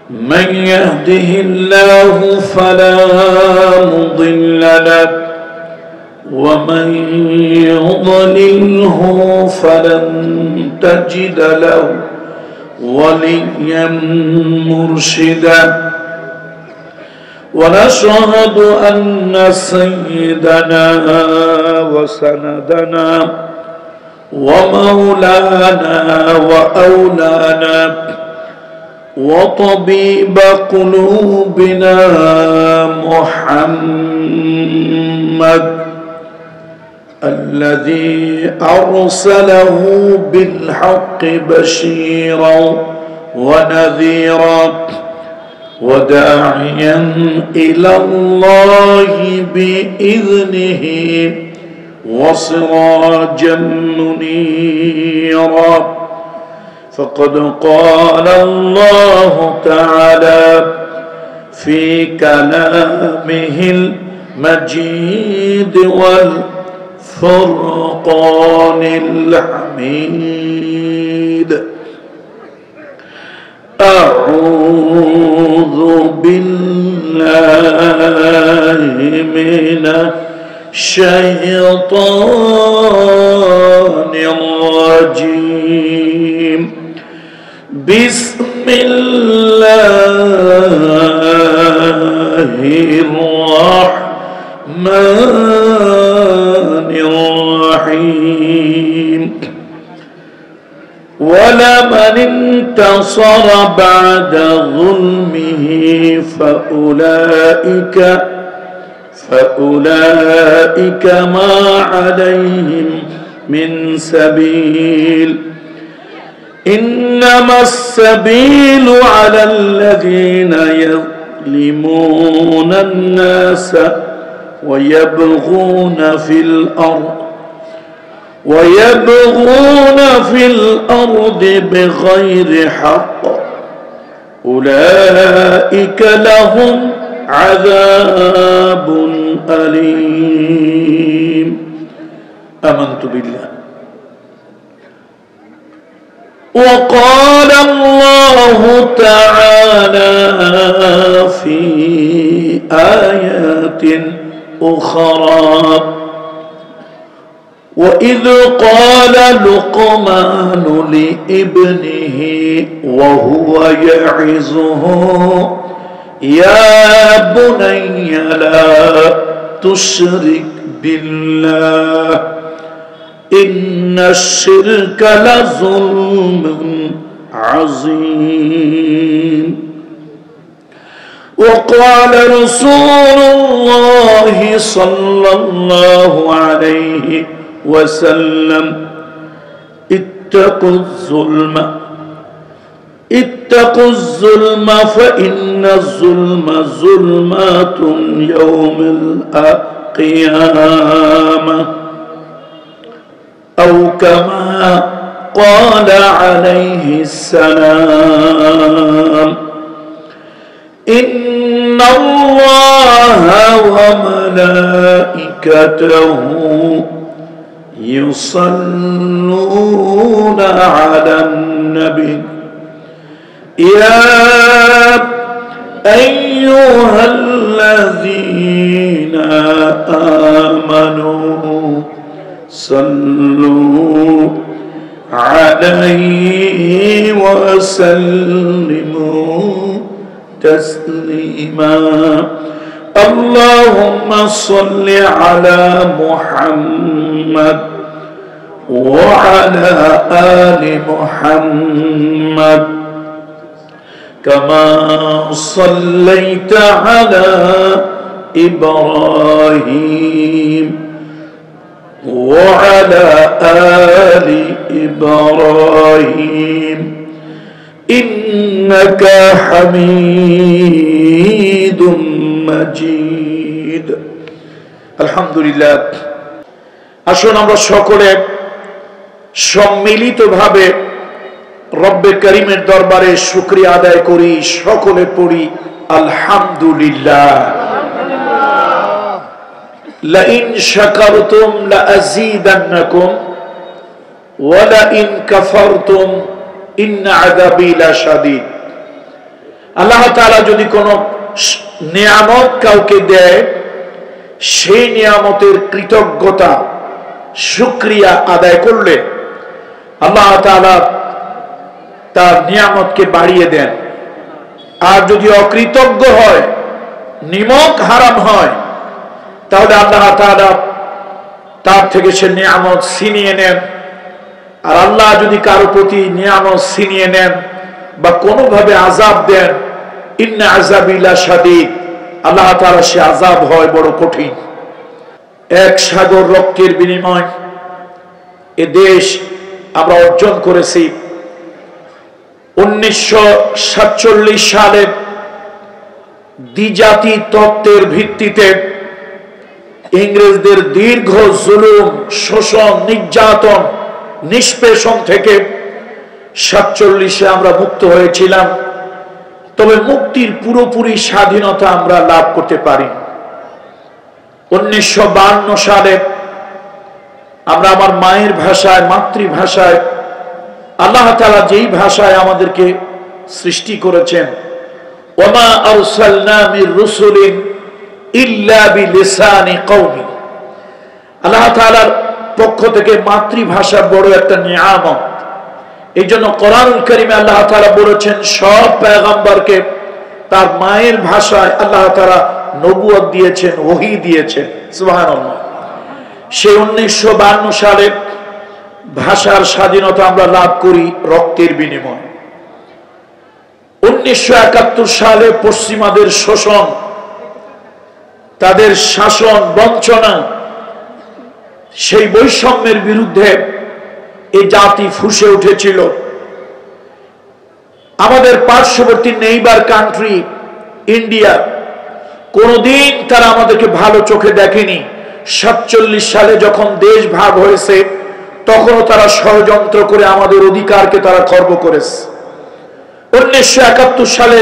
من يهده الله فلا مضل له ومن يضلله فلن تجد له وليا مرشدا. ونشهد أن سيدنا وسندنا ومولانا وأولانا وطبيب قلوبنا محمد الذي أرسله بالحق بشيرا ونذيرا وداعيا إلى الله بإذنه وسراجا منيرا. فقد قال الله تعالى في كلامه المجيد والفرقان الحميد: أعوذ بالله من الشيطان الرجيم. بسم الله الرحمن الرحيم. ولمن انتصر بعد ظلمه فأولئك ما عليهم من سبيل. إنما السبيل على الذين يظلمون الناس ويبغون في الأرض بغير حق أولئك لهم عذاب أليم. آمنت بالله. وقال الله تعالى في آيات أخرى: وإذ قال لقمان لابنه وهو يعظه: يا بني لا تشرك بالله إن الشرك لظلم عظيم. وقال رسول الله صلى الله عليه وسلم: اتقوا الظلم فإن الظلم ظلمات يوم القيامة، أو كما قال عليه السلام: إن الله وملائكته يصلون على النبي يا أيها الذين آمنوا صلوا عليه وسلموا تسليما. اللهم صل على محمد وعلى آل محمد كما صليت على إبراهيم وعلى آل إبراهيم إنك حميد مجيد. الحمد لله. আসুন আমরা সকলে সম্মিলিতভাবে রব্বে করিমের দরবারে শুকরিয়া আদায় করি, সকলে পড়ি আলহামদুলিল্লাহ। লাইন শাকারতুম লাআযীদান্নাকুম ওয়া লাইন কাফারতুম ইন্না আযাবি লাশাদীদ। আল্লাহ তাআলা যদি কোনো নিয়ামত কাউকে দেয়, সেই নিয়ামতের কৃতজ্ঞতা শুকরিয়া আদায় করলে আল্লাহ তাআলা তার নিয়ামতকে বাড়িয়ে দেন। আর যদি অকৃতজ্ঞ হয়, নিমক হারাম হয়, তাহলে আল্লাহ তাআলা তার থেকে সে নিয়ামত ছিনিয়ে নেন। আর আল্লাহ যদি কারো প্রতি নিয়ামত ছিনিয়ে নেন বা কোনোভাবে আযাব দেন, ইন্না আযাবি লাশাদীদ, আল্লাহ তাআলা সে আযাব হয় বড় কঠিন। এক সাগর রক্তের বিনিময় এ দেশ আমরা অর্জন করেছি। 1947 সালে দ্বিজাতি তত্ত্বের ভিত্তিতে ইংরেজদের দীর্ঘ জুলুম, শোষণ, নির্যাতন, নিষ্পেষণ থেকে 47-এ আমরা মুক্ত হয়েছিলাম। তবে মুক্তির পুরোপুরি স্বাধীনতা আমরা লাভ করতে পারি। 1952 সালে আমরা আমার মায়ের ভাষায়, মাতৃভাষায়, আল্লাহ তাআলা যেই ভাষায় আমাদেরকে সৃষ্টি করেছেন, ওমা আরসালনা মির রুসুলিন ইল্লা বিলিসানি কওমি, আল্লাহ তাআলার পক্ষ থেকে মাতৃভাষা বড় একটা নিয়ামত। এই জন্য কোরআনুল কারীমে আল্লাহ তাআলা বলেছেন সব পয়গম্বরকে তার মায়ের ভাষায় আল্লাহ তাআলা নবুয়ত দিয়েছেন, ওহী দিয়েছেন। সুবহানাল্লাহ। সেই 1952 সালে ভাষার স্বাধীনতা আমরা লাভ করি রক্তের বিনিময়ে। 1971 সালে পশ্চিমাদের শোষণ, তাদের শাসন, বঞ্চনা, সেই বৈষম্যের বিরুদ্ধে এই জাতি ফুঁসে উঠেছিল। আমাদের পার্শ্ববর্তী নেইবার কান্ট্রি ইন্ডিয়া, কোনদিন তারা আমাদেরকে ভালো চোখে দেখেনি। 47 সালে যখন দেশ ভাগ হয়েছে, তখনও তারা ষড়যন্ত্র করে আমাদের অধিকারকে তারা খর্ব করেছে। 1971 সালে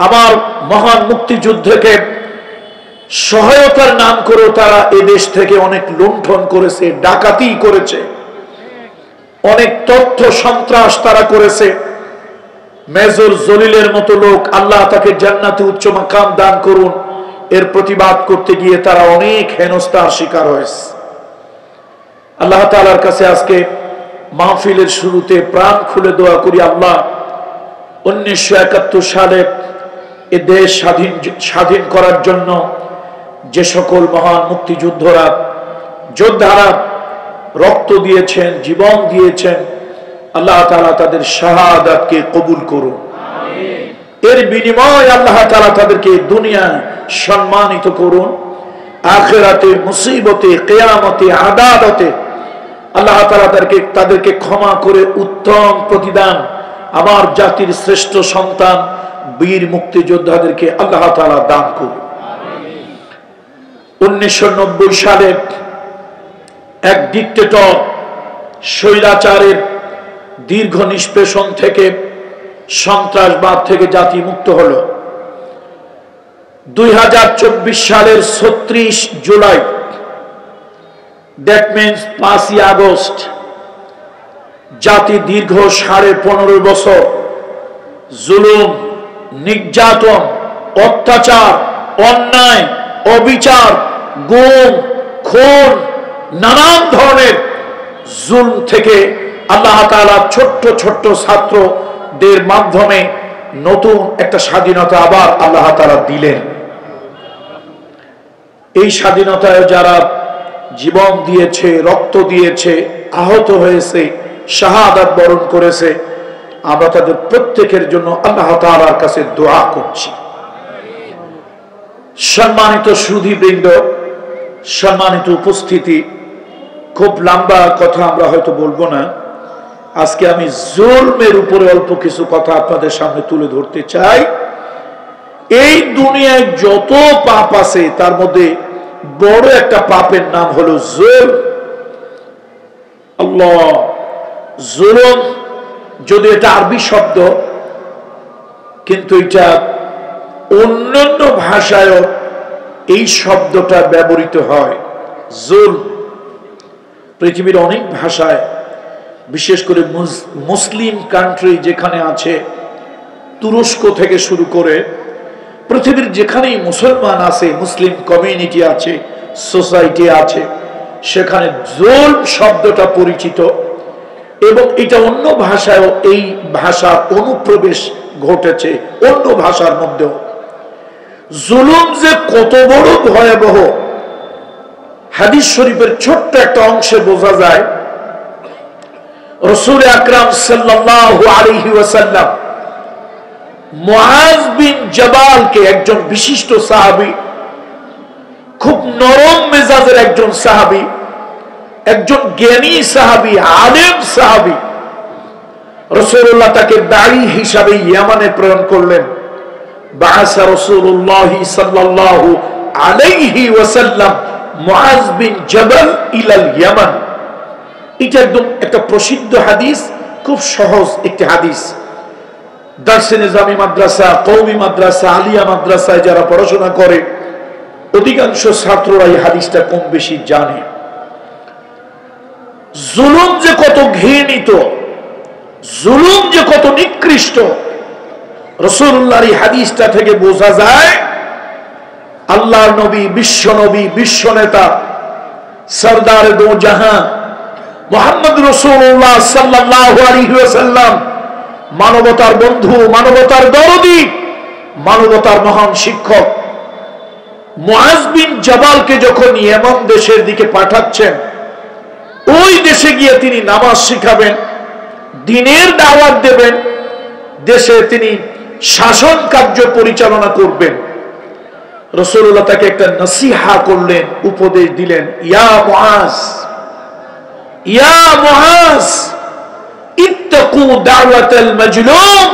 আমার মহান মুক্তিযুদ্ধকে সহায়তার নাম করেও তারা এই দেশ থেকে অনেক লুণ্ঠন করেছে, ডাকাতি করেছে, অনেক তথ্য সন্ত্রাস তারা করেছে। মেজর জলিলের মতো লোক, আল্লাহ তাকে জান্নাতে উচ্চ মাকাম দান করুন, এর প্রতিবাদ করতে গিয়ে তারা অনেক হেনস্থার শিকার হয়েছে। আল্লাহ তাআলার কাছে আজকে মাহফিলের শুরুতে প্রাণ খুলে দোয়া করি, আল্লাহ 1971 সালে এ দেশ স্বাধীন করার জন্য যে সকল মহান মুক্তিযোদ্ধারা, যোদ্ধারা রক্ত দিয়েছেন, জীবন দিয়েছেন, আল্লাহ তাআলা তাদের শাহাদাতকে কবুল করুন। এর বিনিময়ে আল্লাহ তাআলা তাদেরকে দুনিয়ায় সম্মানিত করুন, আখিরাতে, মুসিবতে, কিয়ামতে, আদালতে আল্লাহ তাআলা তাদেরকে ক্ষমা করে উত্তম প্রতিদান আমার জাতির শ্রেষ্ঠ সন্তান বীর মুক্তিযোদ্ধাদেরকে আল্লাহ তাআলা দান করুন। 1990 সালে এক ডিক্টেটর, স্বৈরাচারের দীর্ঘ নিষ্পেষণ থেকে, সন্ত্রাসবাদ থেকে জাতি মুক্ত হলো। 2024 সালের 36 জুলাই, দ্যাট মিনস 5ই আগস্ট, জাতি দীর্ঘ 15.5 বছর জুলুম, নির্যাতন, অত্যাচার, অন্যায়, অবিচার, গুম, খুন, নানান ধরনের জুলম থেকে আল্লাহ তাআলা ছোট্ট ছোট্ট ছাত্রদের মাধ্যমে নতুন একটা স্বাধীনতা আবার আল্লাহ তাআলা দিলেন। এই স্বাধীনতায় যারা জীবন দিয়েছে, রক্ত দিয়েছে, আহত হয়েছে, শাহাদাত বরণ করেছে, আমরা তাদের প্রত্যেকের জন্য আল্লাহ তাআলার কাছে দোয়া করছি। সম্মানিত সুধীবৃন্দ, সম্মানিত উপস্থিতি, খুব লম্বা কথা আমরা হয়তো বলবো না। আজকে আমি জুলমের উপরে অল্প কিছু কথা আপনাদের সামনে তুলে ধরতে চাই। এই দুনিয়ায় যত পাপ আছে তার মধ্যে বড় একটা পাপের নাম হলো জুলম। আল্লাহ, জুলম যদি এটা আরবি শব্দ, কিন্তু এটা অন্যান্য ভাষায়ও এই শব্দটা ব্যবহৃত হয়। জুলম পৃথিবীর অনেক ভাষায়, বিশেষ করে মুসলিম কান্ট্রি যেখানে আছে, তুরস্ক থেকে শুরু করে পৃথিবীর যেখানেই মুসলমান আছে, মুসলিম কমিউনিটি আছে, সোসাইটি আছে, সেখানে জুলম শব্দটা পরিচিত এবং এটা অন্য ভাষায়ও এই ভাষার অনুপ্রবেশ ঘটেছে, অন্য ভাষার মধ্যেও। জুলুম যে কত বড় ভয়াবহ হাদিস শরীফের ছোট্ট একটা অংশে বোঝা যায়। রাসূল আকরাম সাল্লাল্লাহু আলাইহি ওয়াসাল্লাম মুআজ বিন জাবালকে, একজন বিশিষ্ট সাহাবী, খুব নরম মেজাজের একজন সাহাবী, একজন জ্ঞানী সাহাবী, আলেম সাহাবী, রাসূলুল্লাহ তাকে দায়ী হিসাবে ইয়ামানে প্রেরণ করলেন। বাআসা রাসূলুল্লাহ সাল্লাল্লাহু আলাইহি ওয়াসাল্লাম মুআজ বিন জাবাল ইলাল ইয়ামান। এটা একদম একটা প্রসিদ্ধ হাদিস, খুব সহজ একটি হাদিস। দারসে নিজামী মাদ্রাসা, কওমি মাদ্রাসা, আলিয়া মাদ্রাসায় যারা পড়াশোনা করে অধিকাংশ ছাত্ররা এই হাদিসটা কম বেশি জানে। জুলুম যে কত ঘৃণিত, জুলুম যে কত নিকৃষ্ট, রাসূলুল্লাহর এই হাদিসটা থেকে বোঝা যায়। আল্লাহর নবী, বিশ্ব নবী, বিশ্ব নেতা, সরদার দো জাহান মুহাম্মদ রাসূলুল্লাহ সাল্লাল্লাহু আলাইহি ওয়াসাল্লাম, মানবতার বন্ধু, মানবতার দরদী, মানবতার মহান শিক্ষক মুআজ বিন জাবালকে যখন ইয়েমেন দেশের দিকে পাঠাচ্ছেন, ওই দেশে গিয়ে তিনি নামাজ শিখাবেন, দ্বীনের দাওয়াত দেবেন, দেশে তিনি শাসন কার্য পরিচালনা করবেন। রাসূলুল্লাহ তাকে একটা নসিহা করলেন, উপদেশ দিলেন, ইয়া মুআজ, ইয়া মুআজ, ইত্তাকু দাওয়াতাল মাজলুম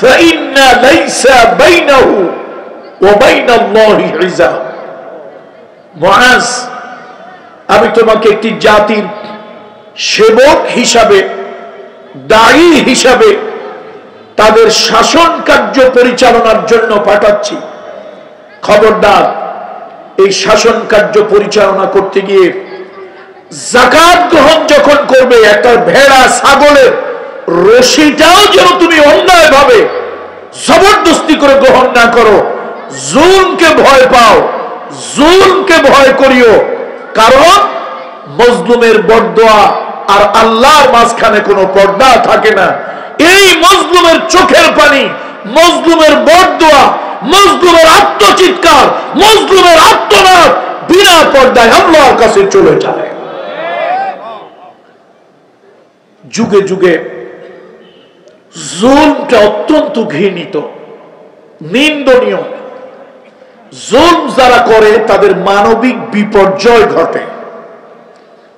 ফাইন্না লাইসা বাইনাহু ওয়া বাইনাল্লাহি হিজাব। মুআজ, আমি তোমাকে একটি জাতির সেবক হিসাবে, দায়ী হিসাবে তাদের শাসন কার্য পরিচালনার জন্য পাঠাচ্ছি। খবরদার, এই শাসন কার্য পরিচালনা করতে গিয়ে যাকাত গ্রহণ যখন করবে, একটা ভেড়া ছাগলের রশিটাও যেন তুমি অন্যায় ভাবে জবরদস্তি করে গ্রহণ না করো। জুলমকে ভয় পাও, জুলমকে ভয় করিও, কারণ মজলুমের বরদোয়া আর আল্লাহর মাঝখানে কোনো পর্দা থাকে না। এই মজলুমের চোখের পানি, মজলুমের বরদোয়া, মজলুমের আত্মচিৎকার, মজলুমের আত্মনাদ বিনা পর্দায় আল্লাহর কাছে চলে যায়। যুগে যুগে জুলমটা অত্যন্ত ঘৃণিত, নিন্দনীয়। জুলম যারা করে তাদের মানবিক বিপর্যয় ঘটে।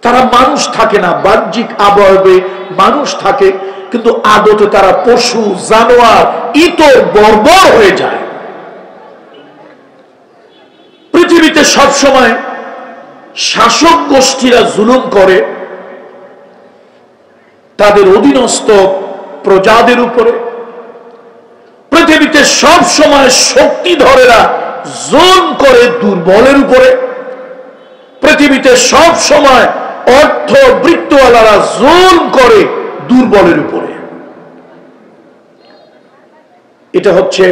তারা মানুষ থাকে না, বাহ্যিক আবয়বে মানুষ থাকে, কিন্তু আদতে তারা পশু, জানোয়ার, ইতর, বর্বর হয়ে যায়। পৃথিবীতে সবসময় শাসক গোষ্ঠীরা জুলুম করে তাদের অধীনস্থ প্রজাদের উপরে। পৃথিবীতে সব সময় শক্তিধরেরা জুলম করে দুর্বলের উপরে। পৃথিবীতে সব সময় অর্থ বৃত্তওয়ালারা জুলম করে দুর্বলের উপরে। এটা হচ্ছে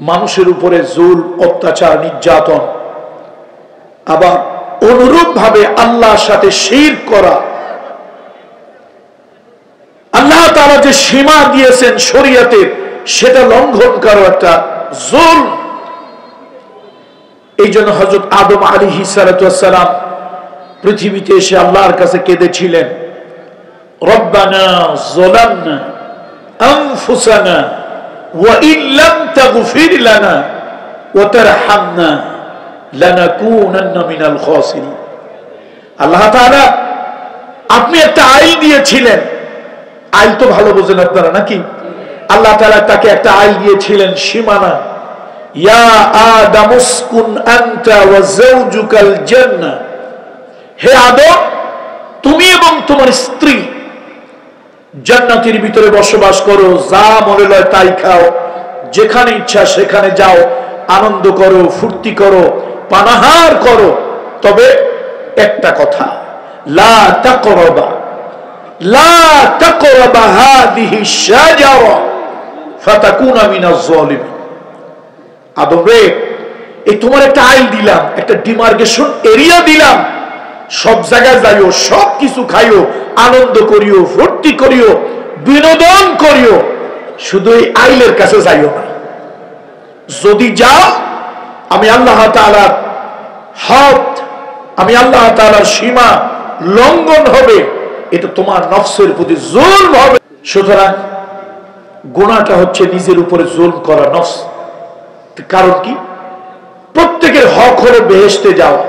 মানুষের উপরে জুলম, অত্যাচার, নির্যাতন। আবার অনুরূপ ভাবে আল্লাহর সাথে শিরক করা, আল্লাহ তাআলা যে সীমা দিয়েছেন শরীয়তে, সেটা লঙ্ঘন করা একটা জুলম। এই জন্য হযরত আদম আলাইহিস সালাতু ওয়াস সালাম পৃথিবীতে এসে আল্লাহর কাছে কেঁদেছিলেন, রব্বানা যালামনা আনফুসানা ওয়া ইল্লাম তাগফির লানা ওয়া তারহামনা লানাকুনান্না মিনাল খাসিরিন। আল্লাহ তাআলা, আপনি একটা আইন দিয়েছিলেন, আইন তো ভালো বোঝেন আপনারা নাকি? আল্লাহ তাআলা তাকে একটা আইন দিয়েছিলেন, সীমানা। ইয়া আদম উসকুন আনতা ওয়া যাওজুকাল জান্নাহ, হে আদম, তুমি এবং তোমার স্ত্রী জান্নাতের ভিতরে বসবাস করো, যা মনে হয় তাই খাও, যেখানে ইচ্ছা সেখানে যাও, আনন্দ করো, ফুর্তি করো, পানাহার করো। তবে একটা কথা, লা তাকরাবা লা তাকরাবা হাদিহি শাজারা ফাতাকুনা মিনাজ জালিমিন। আদম রে, এই তোমার একটা আইল দিলাম, একটা ডিমার্কেশন এরিয়া দিলাম, সব জায়গায় যাইও, সব কিছু খাইও, আনন্দ করিও, ফুর্তি করিও, বিনোদন করিও, শুধু এই আইলের কাছে যাইও না। যদি যাও আমি আল্লাহ তাআলার হদ, আমি আল্লাহ তাআলার সীমা লঙ্ঘন হবে, এটা তোমার নফসের প্রতি জুলম হবে। সুতরাং গুনাহটা হচ্ছে নিজের উপরে জুলম করা, নফস। কারণ কি? প্রত্যেকের হক হলো বেহেশতে যাওয়া।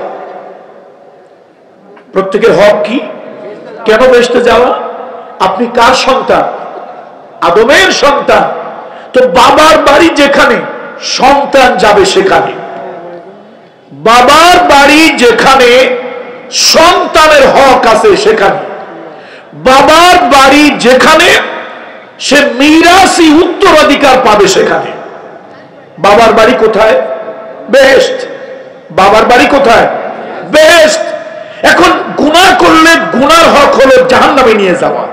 প্রত্যেকের হক কি? কেন বেহেশতে যাওয়া? আপনি কার সন্তান? আদমের সন্তান। তো বাবার বাড়ি যেখানে, সন্তান যাবে সেখানে। বাবার বাড়ি যেখানে সন্তানের হক আছে সেখানে। বাবার বাড়ি যেখানে সে মিরাসি উত্তরাধিকার পাবে সেখানে। বাবার বাড়ি কোথায়? বেহেশত। বাবার বাড়ি কোথায়? বেহেশত। এখন গুনাহ করলে গুনার হক হলো জাহান্নামে নিয়ে যাওয়া।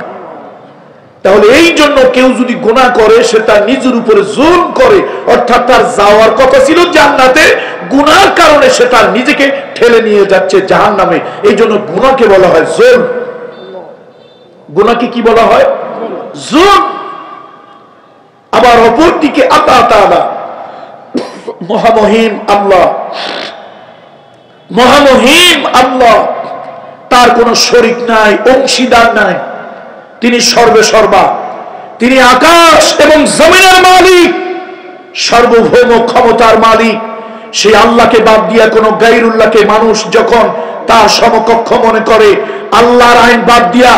তাহলে এই জন্য কেউ যদি গুনাহ করে সে তার নিজের উপরে জুলম করে, অর্থাৎ তার যাওয়ার কথা ছিল জান্নাতে, গুনার কারণে সে তার নিজেকে ঠেলে নিয়ে যাচ্ছে জাহান্নামে। এই জন্য গুনাহকে বলা হয় জুলম। গুনাহকে কি বলা হয়? জুলম। আবার অপরদিকে আল্লাহ তাআলা মহামহিম আল্লাহ, মহামহিম আল্লাহ, তার কোনো শরীক নাই, অংশীদার নাই। তিনি সর্বে সর্বা, তিনি আকাশ এবং জমিনের মালিক, সার্বভৌম ক্ষমতার মালিক। সেই আল্লাহকে বাদ দিয়া কোন গায়রুল্লাহকে মানুষ যখন তার সমকক্ষ মনে করে, আল্লাহর আইন বাদ দিয়া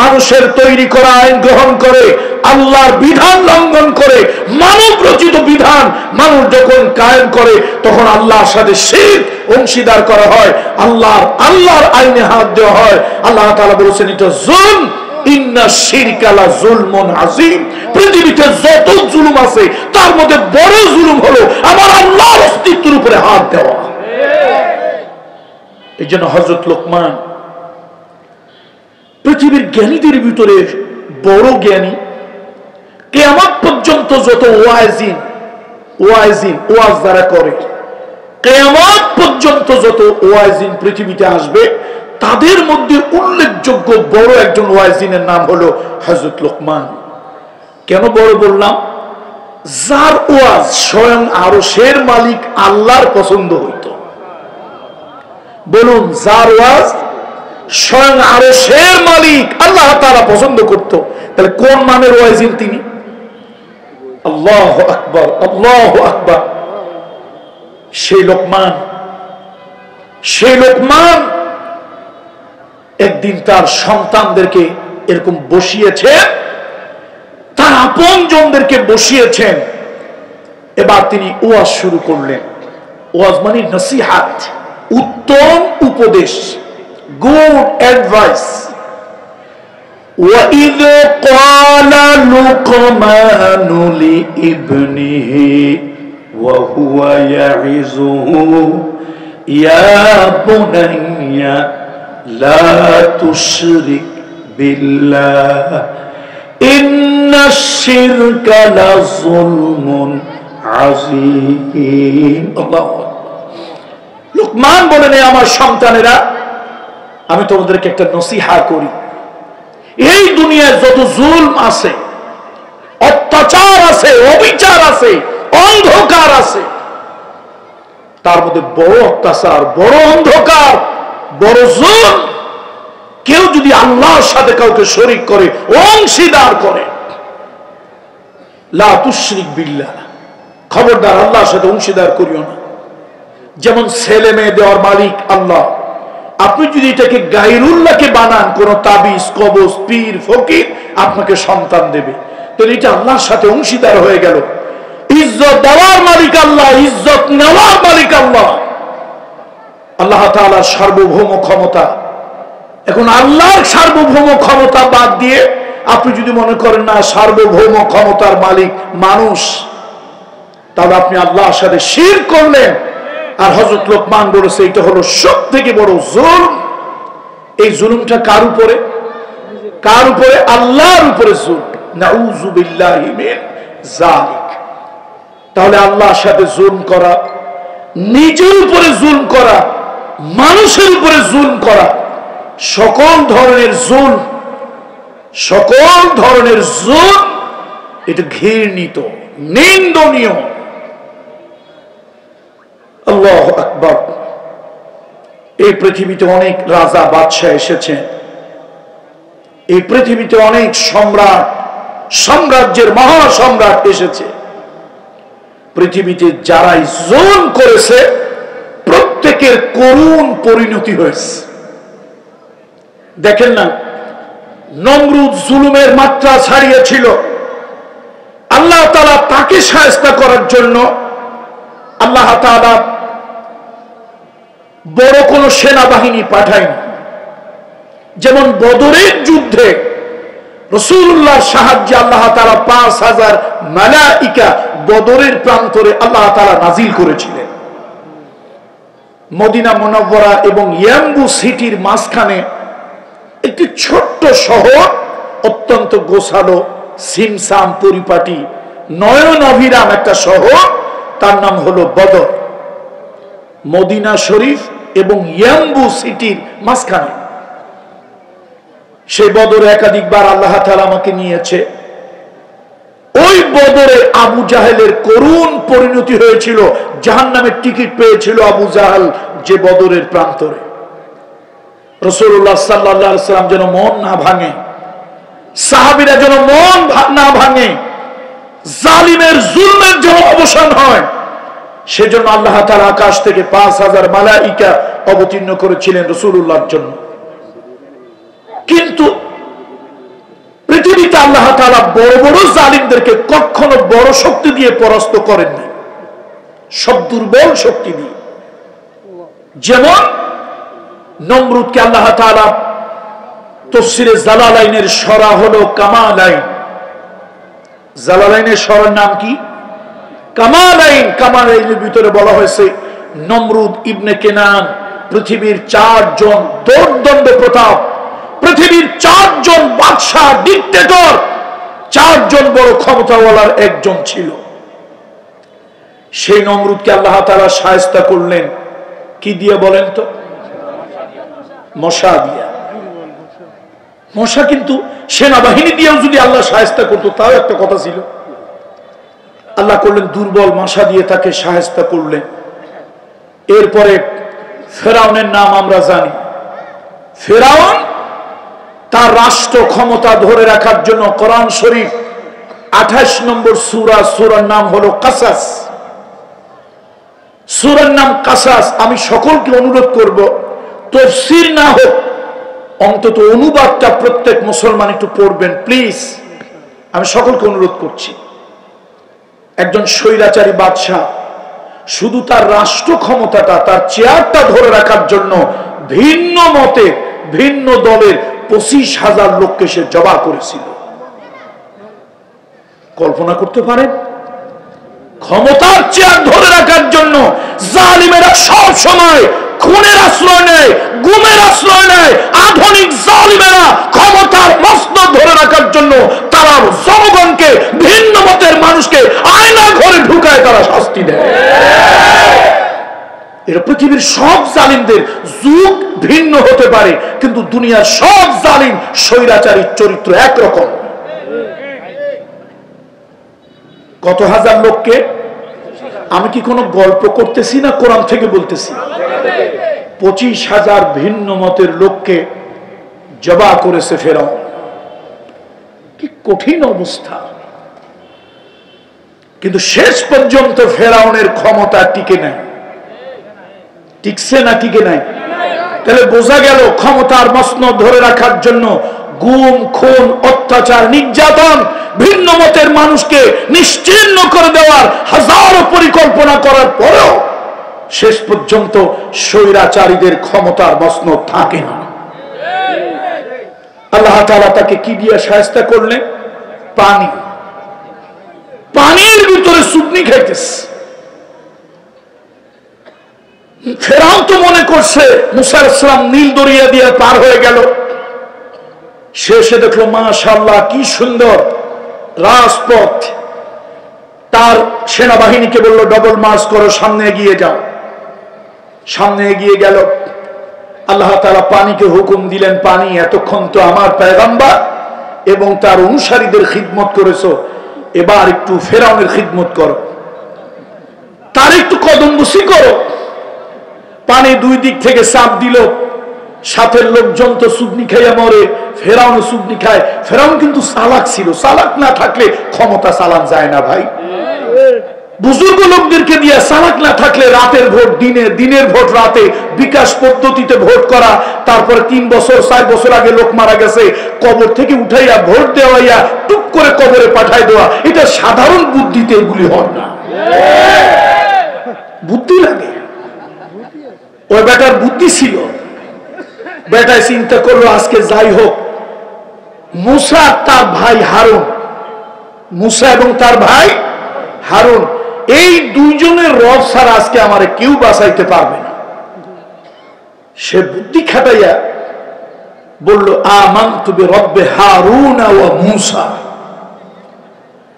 মানুষের তৈরি করা আইন গ্রহণ করে, আল্লাহর বিধান লঙ্ঘন করে, মানব রচিত বিধান মানুষ যখন কায়েম করে, তখন আল্লাহর সাথে শিরক অংশীদার করা হয়, আল্লাহর আইনে হাত দেওয়া হয়। আল্লাহ তাআলা বলেছেন এটা জুলম, ইন্না শিরকা লা যুলমুন আযীম। পৃথিবীতে যত জুলুম আছে তার মধ্যে বড় জুলুম হলো আমার আল্লাহর অস্তিত্বের উপরে হাত দেওয়া। এই জন্য হযরত লোকমান পৃথিবীর জ্ঞানীদের ভিতরে বড় জ্ঞানী। কিয়ামত পর্যন্ত যত ওয়াজ যারা করে, কিয়ামত পর্যন্ত যত ওয়াজিন পৃথিবীতে আসবে, তাদের মধ্যে উল্লেখযোগ্য বড় একজন ওয়াজিনের নাম হলো হযরত লোকমান। কেন বড় বললাম? যার ওয়াজ স্বয়ং আরশের মালিক আল্লাহর পছন্দ হইত। বলুন, যার ওয়াজ স্বয়ং আরশের মালিক আল্লাহ তাআলা পছন্দ করত, তাহলে কোন মানের ওয়াজিন তিনি? আল্লাহু আকবার, আল্লাহু আকবার। সেই লোকমান একদিন তার সন্তানদেরকে এরকম বসিয়েছেন, তার আপনজনদেরকে বসিয়েছেন। এবার তিনি ওয়াজ শুরু করলেন। ওয়াজ মানে নসিহাত, উত্তম উপদেশ, গুড অ্যাডভাইস। وَإِذْ قَالَ لُقْمَانُ لِابْنِهِ وَهُوَ يَعِظُهُ يَا بُنَيَّ لَا تُشْرِكْ بِاللَّهِ إِنَّ الشِّرْكَ لَظُلْمٌ عَظِيمٌ। লোকমান বলেন, আমার সন্তানেরা, আমি তোমাদেরকে একটা নসিহা করি। এই দুনিয়ায় যত জুলম আছে, অত্যাচার আছে, অবিচার আছে, অন্ধকার আছে, তার মধ্যে বড় অত্যাচার, বড় অন্ধকার, বড় জুলম কেউ যদি আল্লাহর সাথে কাউকে শরীক করে, অংশীদার করে, লা তুশরিক বিল্লাহ, খবরদার আল্লাহর সাথে অংশীদার করিও না। যেমন ছেলে মেয়ে দেওয়ার মালিক আল্লাহ, আপনি যদি এটাকে গায়রুল্লাহকে বানান, কোন তাবিজ, কবজ, পীর, ফকির আপনাকে সন্তান দেবে, তো এটা আল্লাহর সাথে অংশীদার হয়ে গেল। ইজ্জত দেওয়ার মালিক আল্লাহ, ইজ্জত নেওয়ার মালিক আল্লাহ। আল্লাহ তাআলার সার্বভৌম ক্ষমতা। এখন আল্লাহর সার্বভৌম ক্ষমতা বাদ দিয়ে আপনি যদি মনে করেন না সার্বভৌম ক্ষমতার মালিক মানুষ, তাহলে আপনি আল্লাহর সাথে শিরক করলেন। আর হযরত লোকমান বলেছে এটা হলো সবথেকে বড় জুলম। এই জুলুমটা কার উপরে? কার উপরে? আল্লাহর উপরে জুলম। নাউযু বিল্লাহি মিন যালিক। তাহলে আল্লাহর সাথে জুলম করা, নিজের উপরে জুলম করা, মানুষের উপরে জুলম করা, সকল ধরনের জুলম, সকল ধরনের জুলম এটা ঘৃণিত, নিন্দনীয়। আল্লাহু আকবার। এই পৃথিবীতে অনেক রাজা বাদশাহ এসেছেন, এই পৃথিবীতে অনেক সম্রাট, সাম্রাজ্যের মহাসম্রাট এসেছে। পৃথিবীতে যারাই জুলম করেছে প্রত্যেকের করুণ পরিণতি হয়েছে। দেখেন না, নমরুদ জুলুমের মাত্রা ছাড়িয়েছিল, আল্লাহ তাআলা তাকে শায়েস্তা করার জন্য আল্লাহ তাআলা বড় কোন সেনাবাহিনী পাঠায়নি। যেমন বদরের যুদ্ধে রাসূলুল্লাহর সাহায্যে আল্লাহ তাআলা 5000 মালায়েকা বদরের প্রান্তরে আল্লাহ তাআলা নাজিল করেছিলেন। মদিনা মুনাওয়ারা এবং ইয়াম্বু সিটির মাঝখানে একটি ছোট্ট শহর, অত্যন্ত গোছালো, সিমসাম পরিপাটি, নয়ন অভিরাম একটা শহর, তার নাম হলো বদর। মদিনা শরীফ এবং ইয়াম্বু সিটির মাঝখানে। সেই বদরে একাধিকবার আল্লাহ তাআলা আমাকে নিয়েছে। ওই বদরে আবু জাহেলের করুণ পরিণতি হয়েছিল, জাহান্নামের টিকিট পেয়েছিল আবু জাহেল যে বদরের প্রান্তরে। রাসূলুল্লাহ সাল্লাল্লাহু আলাইহি ওয়াসাল্লাম যেন মন না ভাঙে, সাহাবীরা যেন মন না ভাঙে, জালিমের জুলমের যেন অবসান হয়, সেজন্য আল্লাহ তাআলা আকাশ থেকে 5000 মালায়েকা অবতীর্ণ করেছিলেন রাসূলুল্লাহর জন্য। কিন্তু পৃথিবীতে আল্লাহ তাআলা বড় বড় জালিমদেরকে কখনো বড় শক্তি দিয়ে পরাস্ত করেন না, সব দুর্বল শক্তি দিয়ে। যেমন নমরুদকে আল্লাহ তাআলা তাফসীরে জালালাইনের সরা হলো কামালাইন। জালালাইনের সরার নাম কি? কামালাইন। কামালাইনের ভিতরে বলা হয়েছে নমরুদ ইবনে কেনান পৃথিবীর 4 জন দৌর্দণ্ড প্রতাপ, পৃথিবীর 4 জন বাদশাহ, ডিক্টেটর, 4 জন বড় ক্ষমতাওয়ালার একজন ছিল। সেই নমরুদকে আল্লাহ তাআলা শায়েস্তা করলেন কি দিয়ে বলেন তো? মশা দিয়া। মশা কিন্তু সেনাবাহিনী দিয়েও যদি আল্লাহ শায়েস্তা করতো তাও একটা কথা ছিল। আল্লাহ করলেন দুর্বল মশা দিয়ে তাকে শায়েস্তা করলেন। এরপরে ফেরাউনের নাম আমরা জানি। ফেরাউন তার রাষ্ট্র ক্ষমতা ধরে রাখার জন্য কোরআন শরীফ 28 নম্বর সূরা, সূরার নাম হলো কাসাস। সূরার নাম কাসাস। আমি সকলকে অনুরোধ করব, তাফসীর না হোক অন্তত অনুবাদটা প্রত্যেক মুসলমান একটু পড়বেন প্লিজ, আমি সকলকে অনুরোধ করছি। একজন স্বৈরাচারী বাদশাহ শুধু তার রাষ্ট্র ক্ষমতাটা, তার চেয়ারটা ধরে রাখার জন্য ভিন্ন মতে, ভিন্ন দলের 25,000 লোককে সে জবা করেছিল। কল্পনা করতে পারেন? ক্ষমতার চেয়ার ধরে রাখার জন্য জালিমেরা সব সময় খুনের আশ্রয় নেয়, গুমের আশ্রয় নেয়। আধুনিক জালিমেরা ক্ষমতার মসনদ ধরে রাখার জন্য তারা জনগণকে, ভিন্ন মতের মানুষকে আয়না ঘরে ঢুকায় তারা শাস্তি দেয়। এটা পৃথিবীর সব জালিমদের যুগ ভিন্ন হতে পারে, কিন্তু দুনিয়ার সব জালিম স্বৈরাচারীর চরিত্র একরকম। কত হাজার লোককে, আমি কি কোনো গল্প করতেছি না কোরআন থেকে বলতেছি? 25,000 ভিন্ন মতের লোককে জবা করেছে ফেরাউন। কি কঠিন অবস্থা! কিন্তু শেষ পর্যন্ত ফেরাউনের ক্ষমতা টিকে নাই। টিকছে না টিকে নাই? তাহলে বোঝা গেল ক্ষমতার মসনদ ধরে রাখার জন্য গুম, খুন, অত্যাচার, নির্যাতন, ভিন্ন মতের মানুষকে নিশ্চিহ্ন করে দেওয়ার হাজারো পরিকল্পনা করার পরেও শেষ পর্যন্ত স্বৈরাচারীদের ক্ষমতার মসনদ থাকে না। আল্লাহ তাআলা তাকে কি দিয়ে শায়েস্তা করলেন? পানি। পানির ভিতরে সুবনি খাইতেছে। ফেরাউন তো মনে করছে মুসা আলাইহিস সালাম নীল দরিয়া দিয়ে পার হয়ে গেল, শেষে দেখলো মাশাআল্লাহ কি সুন্দর রাজপথ। তার সেনাবাহিনীকে বলল ডবল মার্চ করো, সামনে এগিয়ে যাও। সামনে এগিয়ে গেল। আল্লাহ তাআলা পানিকে হুকুম দিলেন, পানি এতক্ষণ তো আমার পয়গম্বর এবং তার অনুসারীদের খিদমত করেছো, এবার একটু ফেরাউনের খিদমত করো, তার একটু কদমবুসি করো। পানি দুই দিক থেকে চাপ দিল। সাথের লোকজন তো সুবনি খাইয়া মরে, ফেরাউন সুবনি খায়। ফেরাউন কিন্তু চালাক ছিল, চালাক না থাকলে ক্ষমতা চালান যায় না ভাই। বুজুর্গ লোকদেরকে দিয়ে চালাক না থাকলে রাতের ভোট দিনে, দিনের ভোট রাতে, বিকাশ পদ্ধতিতে ভোট করা, তারপরে 3 বছর 4 বছর আগে লোক মারা গেছে, কবর থেকে উঠাইয়া ভোট দেওয়াইয়া টুক করে কবরে পাঠাই দেওয়া, এটা সাধারণ বুদ্ধিতে এগুলি হয় না। বুদ্ধি লাগে। ওই বেটার বুদ্ধি ছিল। বেটায় চিন্তা করলো আজকে যাই হোক, মুসা তার ভাই হারুন, মুসা এবং তার ভাই হারুন, এই দুইজনের রব ছাড়া আজকে আমারে কেউ বাঁচাইতে পারবে না। সে বুদ্ধি খাটাইয়া বলল আমানতু বিরব্বি হারুন ওয়া মূসা।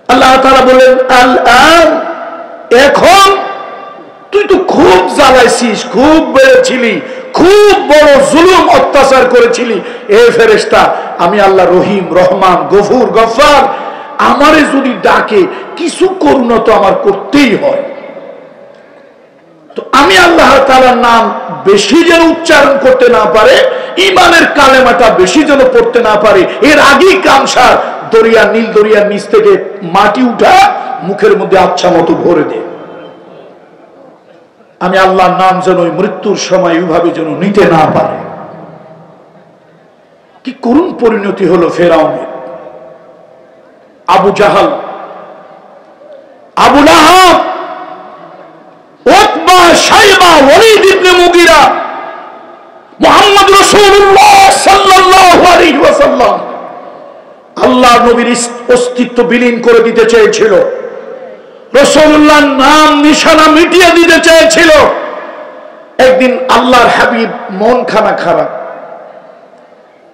আল্লাহ তাআলা বলেন আল আন, এখন তুই তো খুব জ্বালাইছিস, খুব বেড়েছিলি, খুব বড় জুলুম অত্যাচার করেছিলি। এ ফেরেশতা, আমি আল্লাহ রহিম রহমান গফুর গফফার, আমারে যদি ডাকে কিছু করুণা তো আমার করতেই হয়। তো আমি আল্লাহ তাআলার নাম বেশি যেন উচ্চারণ করতে না পারে, ইমানের কালেমাটা বেশি যেন পড়তে না পারে, এর আগেই কামসার দরিয়া, নীল দরিয়ার নিচ থেকে মাটি উঠা মুখের মধ্যে আচ্ছা মতো ভরে দে। আমি আল্লাহর নাম যেন ওই মৃত্যুর সময় ওইভাবে যেন নিতে না পারে। কি করুণ পরিণতি হলো ফেরাউনের। আবু জাহাল, আবু লাহাব, উতবা, শাইবা, ওয়ালিদ ইবনে মুগিরা, মুহাম্মদ রাসূলুল্লাহ সাল্লাল্লাহু আলাইহি ওয়াসাল্লাম আল্লাহর নবীর অস্তিত্ব বিলীন করে দিতে চেয়েছিল। রাসূলুল্লাহর নাম নিশানা মিটিয়ে দিতে চেয়েছিল। একদিন আল্লাহর হাবিব মন খানা খারাপ।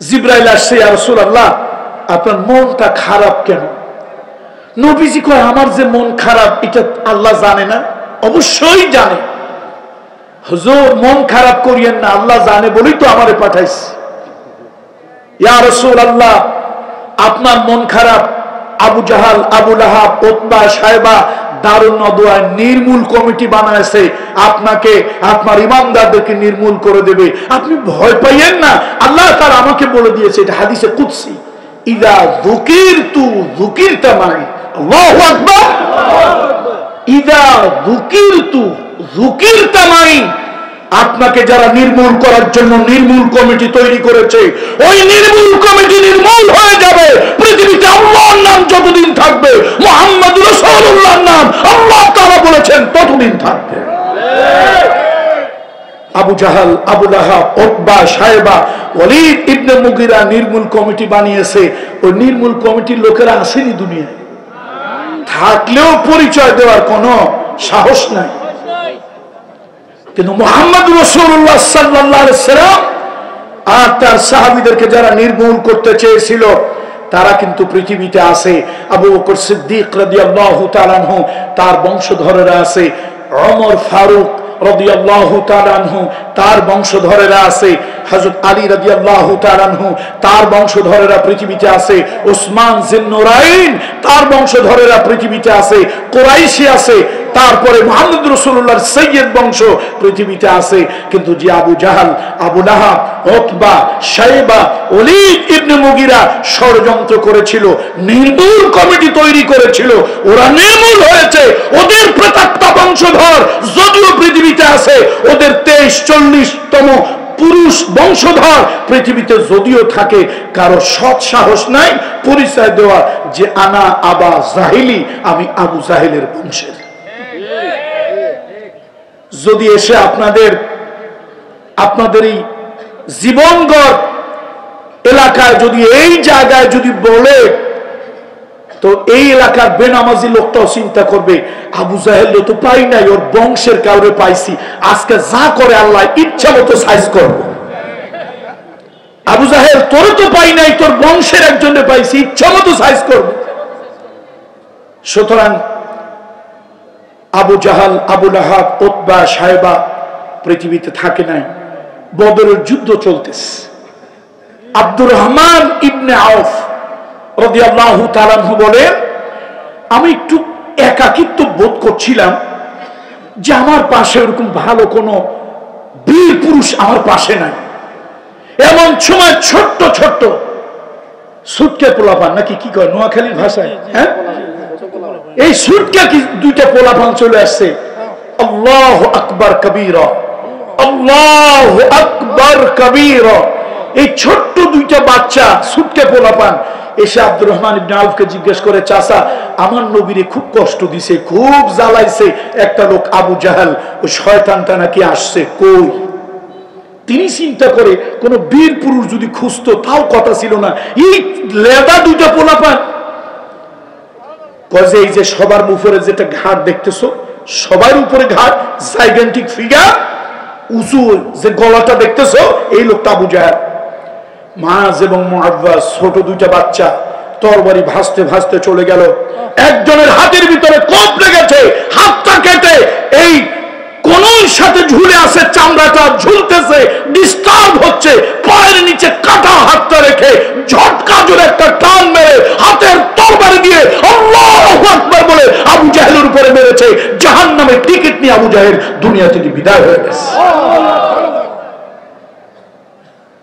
জিবরাইল আসছে, ইয়া রাসূলুল্লাহ আপনার মনটা খারাপ কেন? নবীজি কয় আমার যে মন খারাপ এটা আল্লাহ জানে না? অবশ্যই জানে। হুজুর মন খারাপ করিয়েন না, আল্লাহ জানে বলেই তো আমারে পাঠাইছে। ইয়া রাসূলুল্লাহ আপনার মন খারাপ, আবু জাহাল, আবু লাহাব, উতবা, শাইবা দারুন নদওয়া নির্মূল কমিটি বানাইছে, আপনাকে আপনার ইমানদারদেরকে নির্মূল করে দেবে, আপনি ভয় পাইয়েন না। আল্লাহ তাআলা আমাকে বলে দিয়েছে, এটা হাদিসে কুদসি, ইযা যুকিরতু যুকিরতা মাই। আল্লাহু আকবার। ইযা যুকিরতু যুকিরতা মাই। আপনাকে যারা নির্মূল করার জন্য নির্মূল কমিটি তৈরি করেছে, ওই নির্মূল কমিটি নির্মূল হয়ে যাবে। পৃথিবীতে আল্লাহর নাম যতদিন থাকবে, মুহাম্মদ রাসূলুল্লাহর নাম আল্লাহ তাআলা বলেছেন ততদিন থাকবে। আবু জাহাল, আবু লাহাব, উতবা, শাইবা, ওয়ালিদ ইবনে মুগিরা নির্মূল কমিটি বানিয়েছে। ওই নির্মূল কমিটির লোকেরা আসেনি দুনিয়ায়, থাকলেও পরিচয় দেওয়ার কোনো সাহস নাই। কিন্তু মুহাম্মদ রাসূলুল্লাহ সাল্লাল্লাহু আলাইহি ওয়াসাল্লাম আর তার সাহাবীদেরকে যারা নির্মূল করতে চেয়েছিল তারা কিন্তু পৃথিবীতে আছে। আবু বকর সিদ্দিক রাদিয়াল্লাহু তাআলা আনহু তার বংশধরেরা আছে, ওমর ফারুক রাদিয়াল্লাহু তাআলা আনহু তার বংশধরেরা আছে, হযরত আলী রাদিয়াল্লাহু তাআলা আনহু তার বংশধরেরা পৃথিবীতে আছে, উসমান জিন্নুরাইন তার বংশধরেরা পৃথিবীতে আছে, কুরাইশি আছে, তারপরে মুহাম্মদ রাসূলুল্লাহর সাইয়্যিদ বংশ পৃথিবীতে আছে। কিন্তু যে আবু জাহাল, আবু লাহাব, উতবা, শাইবা, ওয়ালিদ ইবনে মুগিরা ষড়যন্ত্র করেছিল, নির্মূল কমিটি তৈরি করেছিল, ওরা নির্মূল হয়েছে। ওদের প্রেতাত্মা বংশধর যদিও পৃথিবীতে আছে, ওদের 23-40তম পুরুষ বংশধর পৃথিবীতে যদিও থাকে, কারো সৎ সাহস নাই পরিচয় দেওয়া যে আনা আবা জাহিলি, আমি আবু জাহেলের বংশের। যদি এসে আপনাদের এই জীবনগড় এলাকায় যদি এই জায়গায় যদি বলে, তো এই এলাকার বেনামাজি লোকটাও চিন্তা করবে আবু জাহেল তো পাই নাই, ওর বংশের কাউরে পাইছি, আজকে যা করে আল্লাহ ইচ্ছা মতো সাইজ করব। আবু জাহেল তোর তো পাই নাই, তোর বংশের একজনে পাইছি, ইচ্ছা মতো সাইজ করব। সুতরাং আবু জাহাল, আবু লাহাব, উতবা, সায়বা পৃথিবীতে থাকে নাই। বদরের যুদ্ধ চলতেছে। আব্দুর রহমান ইবনে আউফ রাদিয়াল্লাহু তাআলা আনহু বলেন, আমি একটু একাকিত্ব বোধ করছিলাম যে আমার পাশে ওরকম ভালো কোনো বীর পুরুষ আমার পাশে নাই। এমন সময় ছোট্ট ছোট্ট সুটকে পোলাপান, নাকি কি কয় নোয়াখালীর ভাষায়, হ্যাঁ, এই সুটকে কি দুইটা পোলাপান চলে আসছে। আল্লাহু আকবার কবীরা, আল্লাহু আকবার কবীরা। এই ছোট্ট দুইটা বাচ্চা সুটকে পোলাপান এসে আব্দুর রহমান ইবনে আউফকে জিজ্ঞেস করে, চাচা আমার নবীরে খুব কষ্ট দিছে, খুব জ্বালাইছে একটা লোক আবু জাহাল, ওই শয়তানটা নাকি আসছে, কই? তিনি চিন্তা করে কোন বীর পুরুষ যদি খুঁজতো, তাও কথা ছিল না। এই লেদা দুইটা পোলাপান কয়ে, এই যে সবার উপরে যেটা ঘাট দেখতেছো, সবার উপরে ঘাট, জাইগেন্টিক ফিগার, উঁচু যে গলাটা দেখতেছো, এই লোকটা আবু জাহাল। মাজ এবং মুআওয়াজ ছোট দুইটা বাচ্চা তরবারি ভাসতে ভাসতে চলে গেল। একজনের হাতের ভিতরে কোপ লেগেছে, হাতটা কেটে এই কোনোর সাথে ঝুলে আছে, চামড়াটা ঝুলতেছে, ডিস্টার্ব হচ্ছে। পায়ের নিচে কাটা হাতটা রেখে ঝটকা জোরে একটা টান মেরে হাতের তরবারি দিয়ে আল্লাহু আকবার বলে আবু জাহেলের উপরে মেরেছে। জাহান্নামের টিকিট নিয়ে আবু জাহেল দুনিয়া থেকে বিদায় হয়ে গেছে।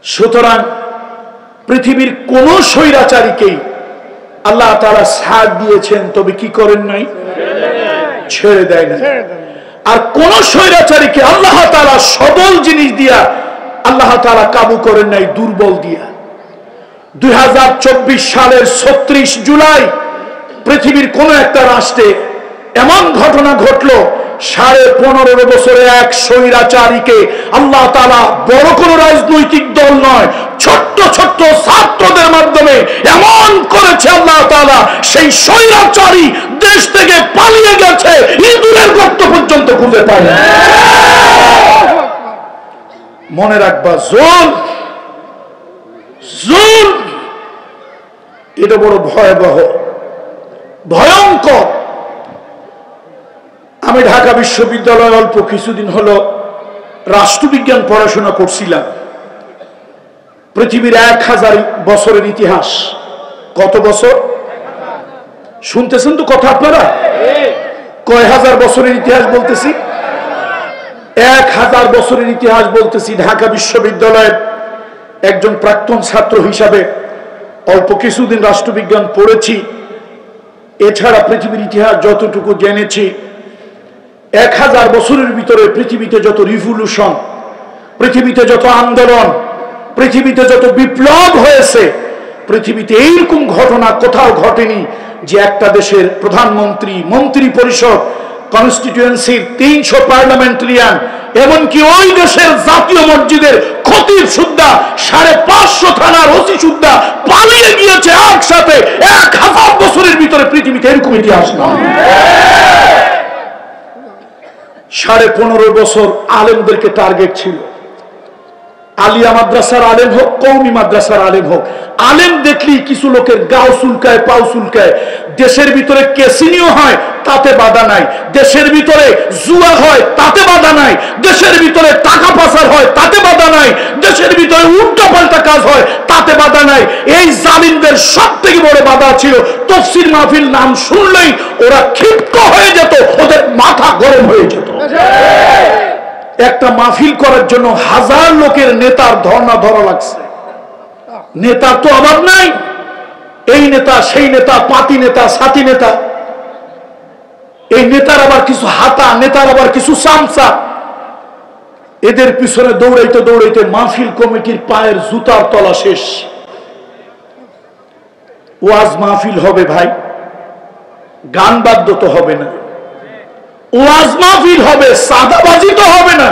সুতরাং পৃথিবীর কোন স্বৈরাচারীকেই আল্লাহ তাআলা ছাড় দিয়েছেন, তবে কি করেন নাই? ছেড়ে দেয় না। আর কোন স্বৈরাচারীকে আল্লাহ তাআলা সবল জিনিস দিয়া আল্লাহ তাআলা কাবু করেন নাই দুর্বল দিয়া। 2024 সালের 36 জুলাই পৃথিবীর কোন একটা রাষ্ট্রে এমন ঘটনা ঘটলো, 15.5 বছরে এক স্বৈরাচারীকে আল্লাহ তাআলা বড় কোন রাজনৈতিক দল নয়, ছোট্ট ছোট্ট ছাত্রদের মাধ্যমে এমন করেছে আল্লাহ তাআলা, সেই স্বৈরাচারী দেশ থেকে পালিয়ে গেছে, ইঁদুরের গর্ত পর্যন্ত খুঁজে পায় না। মনে রাখবা, জুলম এটা বড় ভয়াবহ, ভয়ঙ্কর। আমি ঢাকা বিশ্ববিদ্যালয়ে অল্প কিছুদিন হলো রাষ্ট্রবিজ্ঞান পড়াশোনা করছিলাম। পৃথিবীর 1000 বছরের ইতিহাস। কত বছর শুনতেছেন তো কথা আপনারা? কয় হাজার বছরের ইতিহাস বলতেছি? 1000 বছরের ইতিহাস বলতেছি। ঢাকা বিশ্ববিদ্যালয়ের একজন প্রাক্তন ছাত্র হিসাবে অল্প কিছুদিন রাষ্ট্রবিজ্ঞান পড়েছি। এছাড়া পৃথিবীর ইতিহাস যতটুকু জেনেছি, 1000 বছরের ভিতরে পৃথিবীতে যত রিভলিউশন, পৃথিবীতে যত আন্দোলন, পৃথিবীতে যত বিপ্লব হয়েছে, পৃথিবীতে এইরকম ঘটনা কোথাও ঘটেনি যে একটা দেশের প্রধানমন্ত্রী, মন্ত্রী পরিষদ, কনস্টিটিউয়েন্সির 300 পার্লামেন্টারিয়ান, এমনকি ওই দেশের জাতীয় মসজিদের খতিব সুদ্ধা, 550 থানার ওসি সুদ্ধা পালিয়ে গিয়েছে একসাথে। 1000 বছরের ভিতরে পৃথিবীতে এরকম ইতিহাস নয়। 15.5 বছর আলেমদেরকে টার্গেট ছিল। আলিয়া মাদ্রাসার আলেম হোক, কওমি মাদ্রাসার আলেম হোক, আলেম দেখলি কিছু লোকের গাও চুলকায়, পাও চুলকায়। দেশের ভিতরে কেসিনিও হয়, তাতে বাধা নাই। দেশের ভিতরে জুয়া হয়, তাতে বাধা নাই। দেশের ভিতরে টাকা পাচার হয়, তাতে বাধা নাই। দেশের ভিতরে উল্টাপাল্টা কাজ হয়, তাতে বাধা নাই। এই জালিমদের সব থেকে বড় বাধা ছিল তাফসীর মাহফিল নাম শুনলেই ওরা ক্ষিপ্ত হয়ে যেত, ওদের মাথা গরম হয়ে যেত। একটা মাহফিল করার জন্য 1000 লোকের নেতার ধর্ণা ধরা লাগছে। নেতার তো অভাব নাই, এই নেতা সেই নেতা, পাতি নেতা, সাথী নেতা। এই নেতার আবার কিছু হাতা, নেতার আবার কিছু চামচা। এদের পিছনে দৌড়াইতে দৌড়াইতে মাহফিল কমিটির পায়ের জুতার তলা শেষ। ওয়াজ মাহফিল হবে ভাই, গান বাদ্য তো হবে না। ওয়াজ মাহফিল হবে, সাদাবাজি তো হবে না।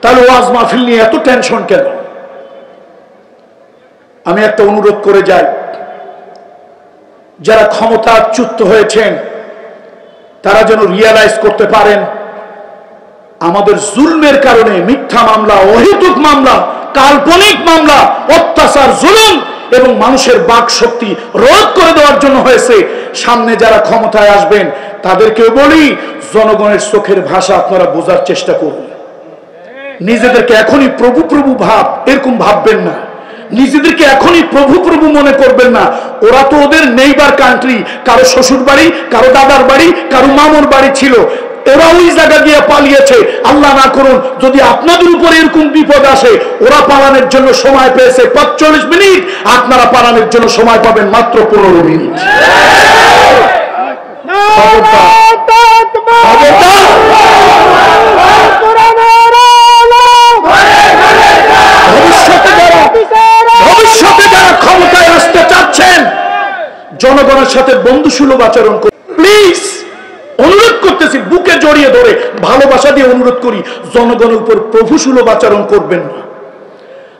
তাহলে ওয়াজ মাহফিল নিয়ে এত টেনশন কেন? আমি একটা অনুরোধ করে যাই, যারা ক্ষমতাচ্যুত হয়েছেন তারা যেন রিয়ালাইজ করতে পারেন আমাদের জুলমের কারণে, মিথ্যা মামলা, অহেতুক মামলা কাল্পনিক মামলা, অত্যাচার, জুলুম এবং মানুষের বাক শক্তি রোধ করে দেওয়ার জন্য হয়েছে। সামনে যারা ক্ষমতায় আসবেন তাদেরকেও বলি, জনগণের চোখের ভাষা আপনারা বোঝার চেষ্টা করুন। নিজেদেরকে এখনই প্রভু প্রভু ভাব এরকম ভাববেন না, নিজেদেরকে এখনই প্রভু প্রভু মনে করবেন না। ওরা তো ওদের নেইবার কান্ট্রি, কারো শ্বশুর বাড়ি, কারো দাদার বাড়ি, কারো মামুর বাড়ি ছিল, ওরা ওই জায়গা গিয়ে পালিয়েছে। আল্লাহ না করুন যদি আপনাদের উপরে এরকম বিপদ আসে, ওরা পালানোর জন্য সময় পেয়েছে 45 মিনিট, আপনারা পালানোর জন্য সময় পাবেন মাত্র 15 মিনিট। ভবিষ্যতে যারা ক্ষমতায় আসতে চাচ্ছেন, জনগণের সাথে বন্ধুসুলভ আচরণ করুন প্লিজ। অনুরোধ করতেছি, বুকে জড়িয়ে ধরে ভালোবাসা দিয়ে অনুরোধ করি, জনগণের উপর প্রভুসুলভ আচরণ করবেন না।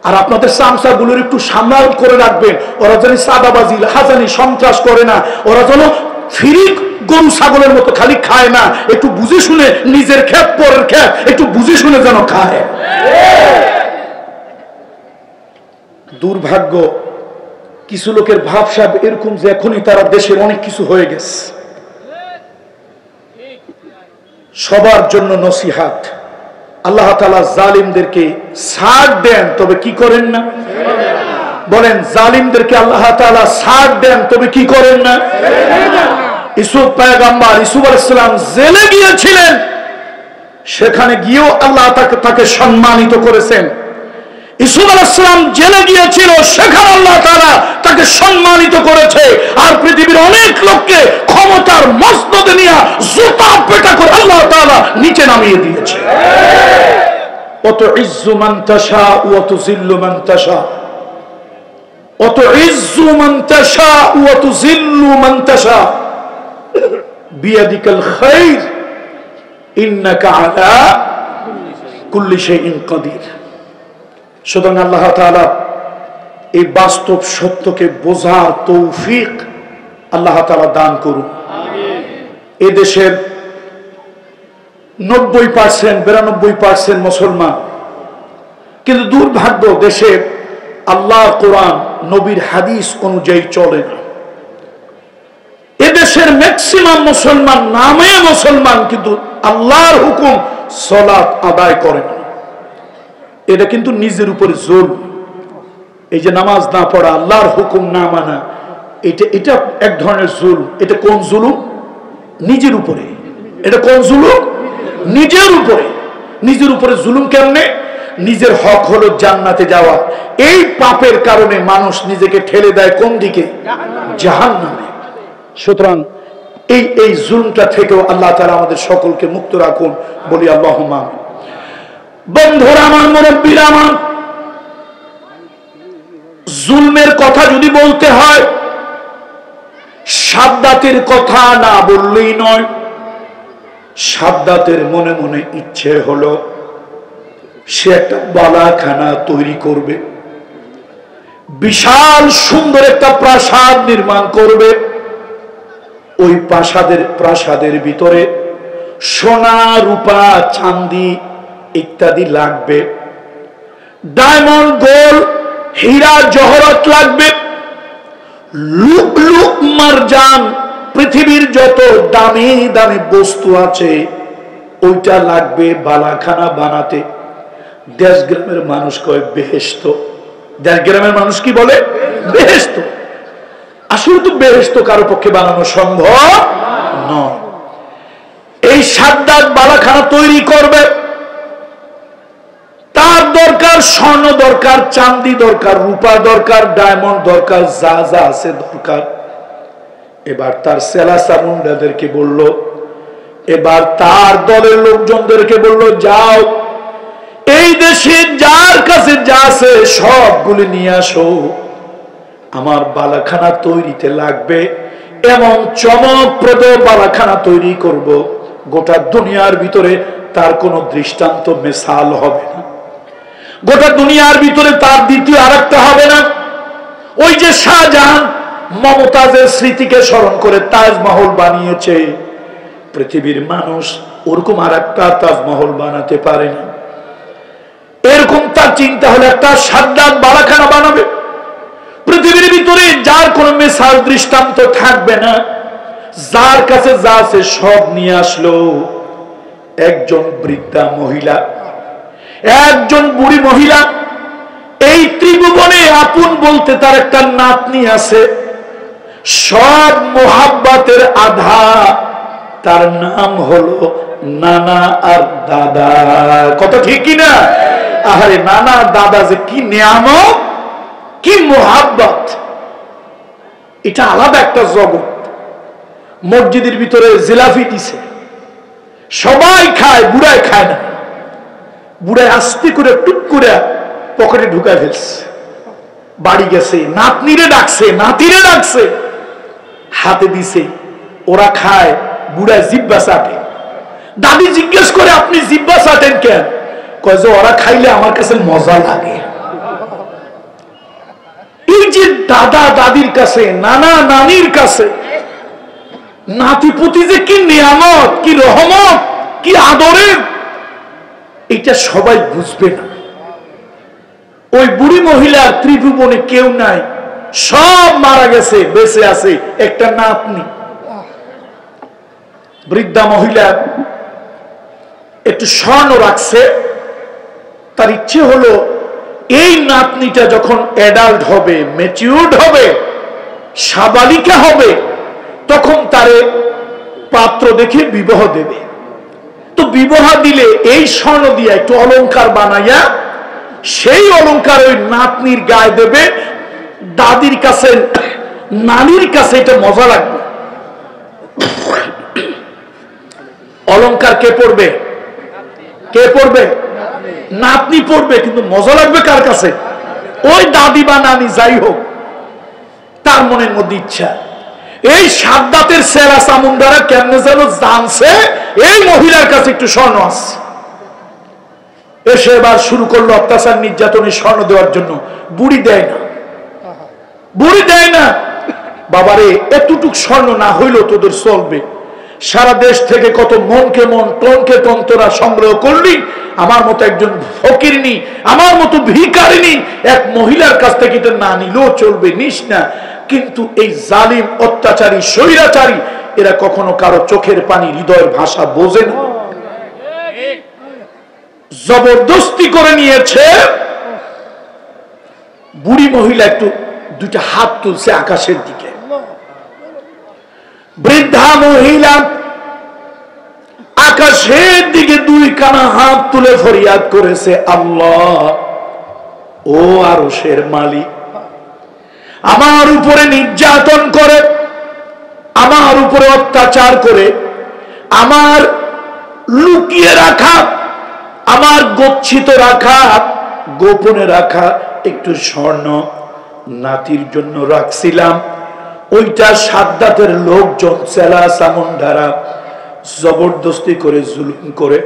আর আপনাদের সামসাগুলোর একটু সামলাল করে রাখবেন, ওরা যেন সাদাবাজি, হাজানি, সন্ত্রাস করে না, ওরা যেন ফ্রি গরু ছাগলের মতো খালি খায় না, একটু বুঝে শুনে নিজের ক্ষেত পরের ক্ষেত একটু বুঝে শুনে যেন খায়। দুর্ভাগ্য কিছু লোকের ভাবসাব এরকম যে এখনই তারা দেশের অনেক কিছু হয়ে গেছে। সবার জন্য নসিহাত, আল্লাহ তাআলা জালিমদেরকে ছাড় দেন তবে কি করেন না? বলেন, জালিমদেরকে আল্লাহ তাআলা ছাড় দেন তবে কি করেন না? ইউসুফ পয়গম্বর, ইউসুফ আলাইহিস সালাম জেলে গিয়েছিলেন, সেখানে গিয়েও আল্লাহ তাকে সম্মানিত করেছেন। ইউসুফ আলাইহিস সালাম জেলে গিয়েছিল, সেখানে আল্লাহ তাআলা তাকে সম্মানিত করেছে। আর পৃথিবীর অনেক লোককে ক্ষমতার মসনদে নিয়ে জুতা পেটা করে আল্লাহ তাআলা নিচে নামিয়ে দিয়েছে। অত ইজ্জু মান তাশা ওয়া তুযিল্লু মান তাশা, অত ইজ্জু মান তাশা ওয়া তুযিল্লু মান তাশা বিয়াদিকাল খায়র ইন্নাকা আলা কুল্লি শাইইন কাদির। সুতরাং আল্লাহ তাআলা এই বাস্তব সত্যকে বোঝার তৌফিক আল্লাহ তাআলা দান করুন। এই দেশের 90% 92% মুসলমান, কিন্তু দুর্ভাগ্য দেশে আল্লাহ কোরআন নবীর হাদিস অনুযায়ী চলে না। এদেশের ম্যাক্সিমাম মুসলমান নামে মুসলমান, কিন্তু আল্লাহর হুকুম সালাত আদায় করে না। এটা কিন্তু নিজের উপরে জুলুম। এই যে নামাজ না পড়া, আল্লাহর হুকুম না মানা, এটা এক ধরনের জুলুম। এটা কোন জুলুম? নিজের উপরে। এটা কোন জুলুম? নিজের উপরে। নিজের উপরে জুলুম কেমনে? নিজের হক হলো জান্নাতে যাওয়া, এই পাপের কারণে মানুষ নিজেকে ঠেলে দেয় কোন দিকে? জাহান্নামে। সুতরাং এই জুলুমটা থেকেও আল্লাহ তাআলা আমাদের সকলকে মুক্ত রাখুন, বলি আল্লাহুম্মা আমিন। বন্ধুরা আমার, মুরব্বীরা আমার, জুলমের কথা যদি বলতে হয়, সাদ্দাতের কথা না বললেই নয়। সাদ্দাতের মনে মনে ইচ্ছে হলো সে একটা বালাখানা তৈরি করবে, বিশাল সুন্দর একটা প্রাসাদ নির্মাণ করবে। ওই প্রাসাদের ভিতরে সোনা, রূপা, চাঁদি ইত্যাদি লাগবে, ডায়মন্ড, গোল্ড, হীরা জহরত লাগবে, লুকলুক, মারজান, পৃথিবীর যত দামি দামি বস্তু আছে ওইটা লাগবে বালাখানা বানাতে। দেশ গ্রামের মানুষ কয় বেহেশত। দেশ গ্রামের মানুষ কি বলে? বেহেশত। আসলে তো বেহেশত কারো পক্ষে বানানো সম্ভব নয়। এই সাদ্দাত বালাখানা তৈরি করবে, তার দরকার স্বর্ণ, দরকার চাঁদি, দরকার রূপা, দরকার ডায়মন্ড, দরকার যা যা আছে দরকার। এবার তার সেলা সামুন্ডাদেরকে বলল, এবার তার দলের লোকজনদেরকে বলল, যাও এই দেশে যার কাছে যা আছে সবগুলি নিয়ে আসো, আমার বালাখানা তৈরিতে লাগবে। এমন চমকপ্রদ বালাখানা তৈরি করব, গোটা দুনিয়ার ভিতরে তার কোনো দৃষ্টান্ত মিসাল হবে না, গোটা দুনিয়ার ভিতরে তার দ্বিতীয় আরেকটা হবে না। ওই যে শাহজাহান মমতাজের স্মৃতিকে স্মরণ করে তাজমহল বানিয়েছে, পৃথিবীর মানুষ ওরকম আরেকটা তাজমহল বানাতে পারে না। এরকম তাজ চিন্তা হলো একটা সাদ্দাত বালাখানা বানাবে, পৃথিবীর ভিতরে যার কোনো মিসাল দৃষ্টান্ত থাকবে না, যার কাছে যা আছে সব নিয়ে আসলো। একজন বৃদ্ধা মহিলা, একজন বুড়ি মহিলা, এই ত্রিভুবনে আপন বলতে তার একটা নাতনি আছে, সব মোহাব্বতের আধা, তার নাম হলো নানা আর দাদা। কত ঠিক কিনা? আরে নানা দাদা যে কি নিয়ামত, কি মোহাব্বত, এটা আলাদা একটা জগৎ। মসজিদের ভিতরে জিলাপি দিছে, সবাই খায়, বুড়ায় খায় না। বুড়ায় আস্তে করে টুক করে পকেটে ঢুকায় ফেলছে, বাড়ি গেছে, নাতনিরে ডাকছে, নাতিরে ডাকছে, হাতে দিছে, ওরা খায়, বুড়ায় জিব্বা চাটে। দাদি জিজ্ঞেস করে আপনি জিব্বা চাটেন কেন? কয় যে ওরা খাইলে আমার কাছে মজা লাগে। এই যে দাদা দাদির কাছে, নানা নানির কাছে নাতিপুতি যে কি নিয়ামত, কি রহমত, কি আদরের, এটা সবাই বুঝবে না। ওই বুড়ি মহিলার ত্রিভুবনে কেউ নাই, সব মারা গেছে, বেঁচে আছে একটা নাতনি। বৃদ্ধা মহিলা একটু স্বর্ণ রাখছে, তার ইচ্ছে হলো এই নাতনিটা যখন অ্যাডাল্ট হবে, ম্যাচিউরড হবে, সাবালিকা হবে, তখন তারে পাত্র দেখে বিবাহ দেবে। তো বিবাহ দিলে এই স্বর্ণ দিয়ে একটু অলংকার বানাইয়া সেই অলংকার ওই নাতনির গায়ে দেবে। দাদির কাছে, নানির কাছে এটা মজা লাগবে। অলংকার কে পড়বে? কে পড়বে? নাতনি পড়বে, কিন্তু মজা লাগবে কার কাছে? ওই দাদি বা নানি, যাই হোক, তার মনের মধ্যে ইচ্ছা। এই সাদ্দাতের সেরা চামুন্ডারা কেমনে যেন জানছে এই মহিলার কাছে একটু স্বর্ণ আছে, এসে এবার শুরু করলো অত্যাচার নির্যাতনে স্বর্ণ দেওয়ার জন্য। বুড়ি দেয় না, বুড়ি দেয় না। বাবারে, এতটুক স্বর্ণ না হইলেও তোদের চলবে। সারা দেশ থেকে কত মনকে মন, টনকে টন তোরা সংগ্রহ করলি, আমার মতো একজন ফকিরনি, আমার মতো ভিখারিনী এক মহিলার কাছ থেকে এটা না নিলেও চলবে, নিস না। কিন্তু এই জালিম, অত্যাচারী, স্বৈরাচারী, এরা কখনো কারো চোখের পানি, হৃদয়ের ভাষা বোঝে না। জবরদস্তি করে নিয়েছে। বুড়ি মহিলা একটু দুইটা হাত তুলছে আকাশের দিকে। বৃদ্ধা মহিলা আকাশের দিকে দুই কানা হাত তুলে ফরিয়াদ করেছে, আল্লাহ, ও আরশের মালিক, আমার উপরে নির্যাতন করে, আমার উপরে অত্যাচার করে, আমার লুকিয়ে রাখা, আমার গচ্ছিত রাখা, গোপনে রাখা একটু স্বর্ণ নাতির জন্য রাখছিলাম, ওইটা সাদ্দাতের লোকজন, চেলা চামুন্ডারা জবরদস্তি করে, জুলুম করে,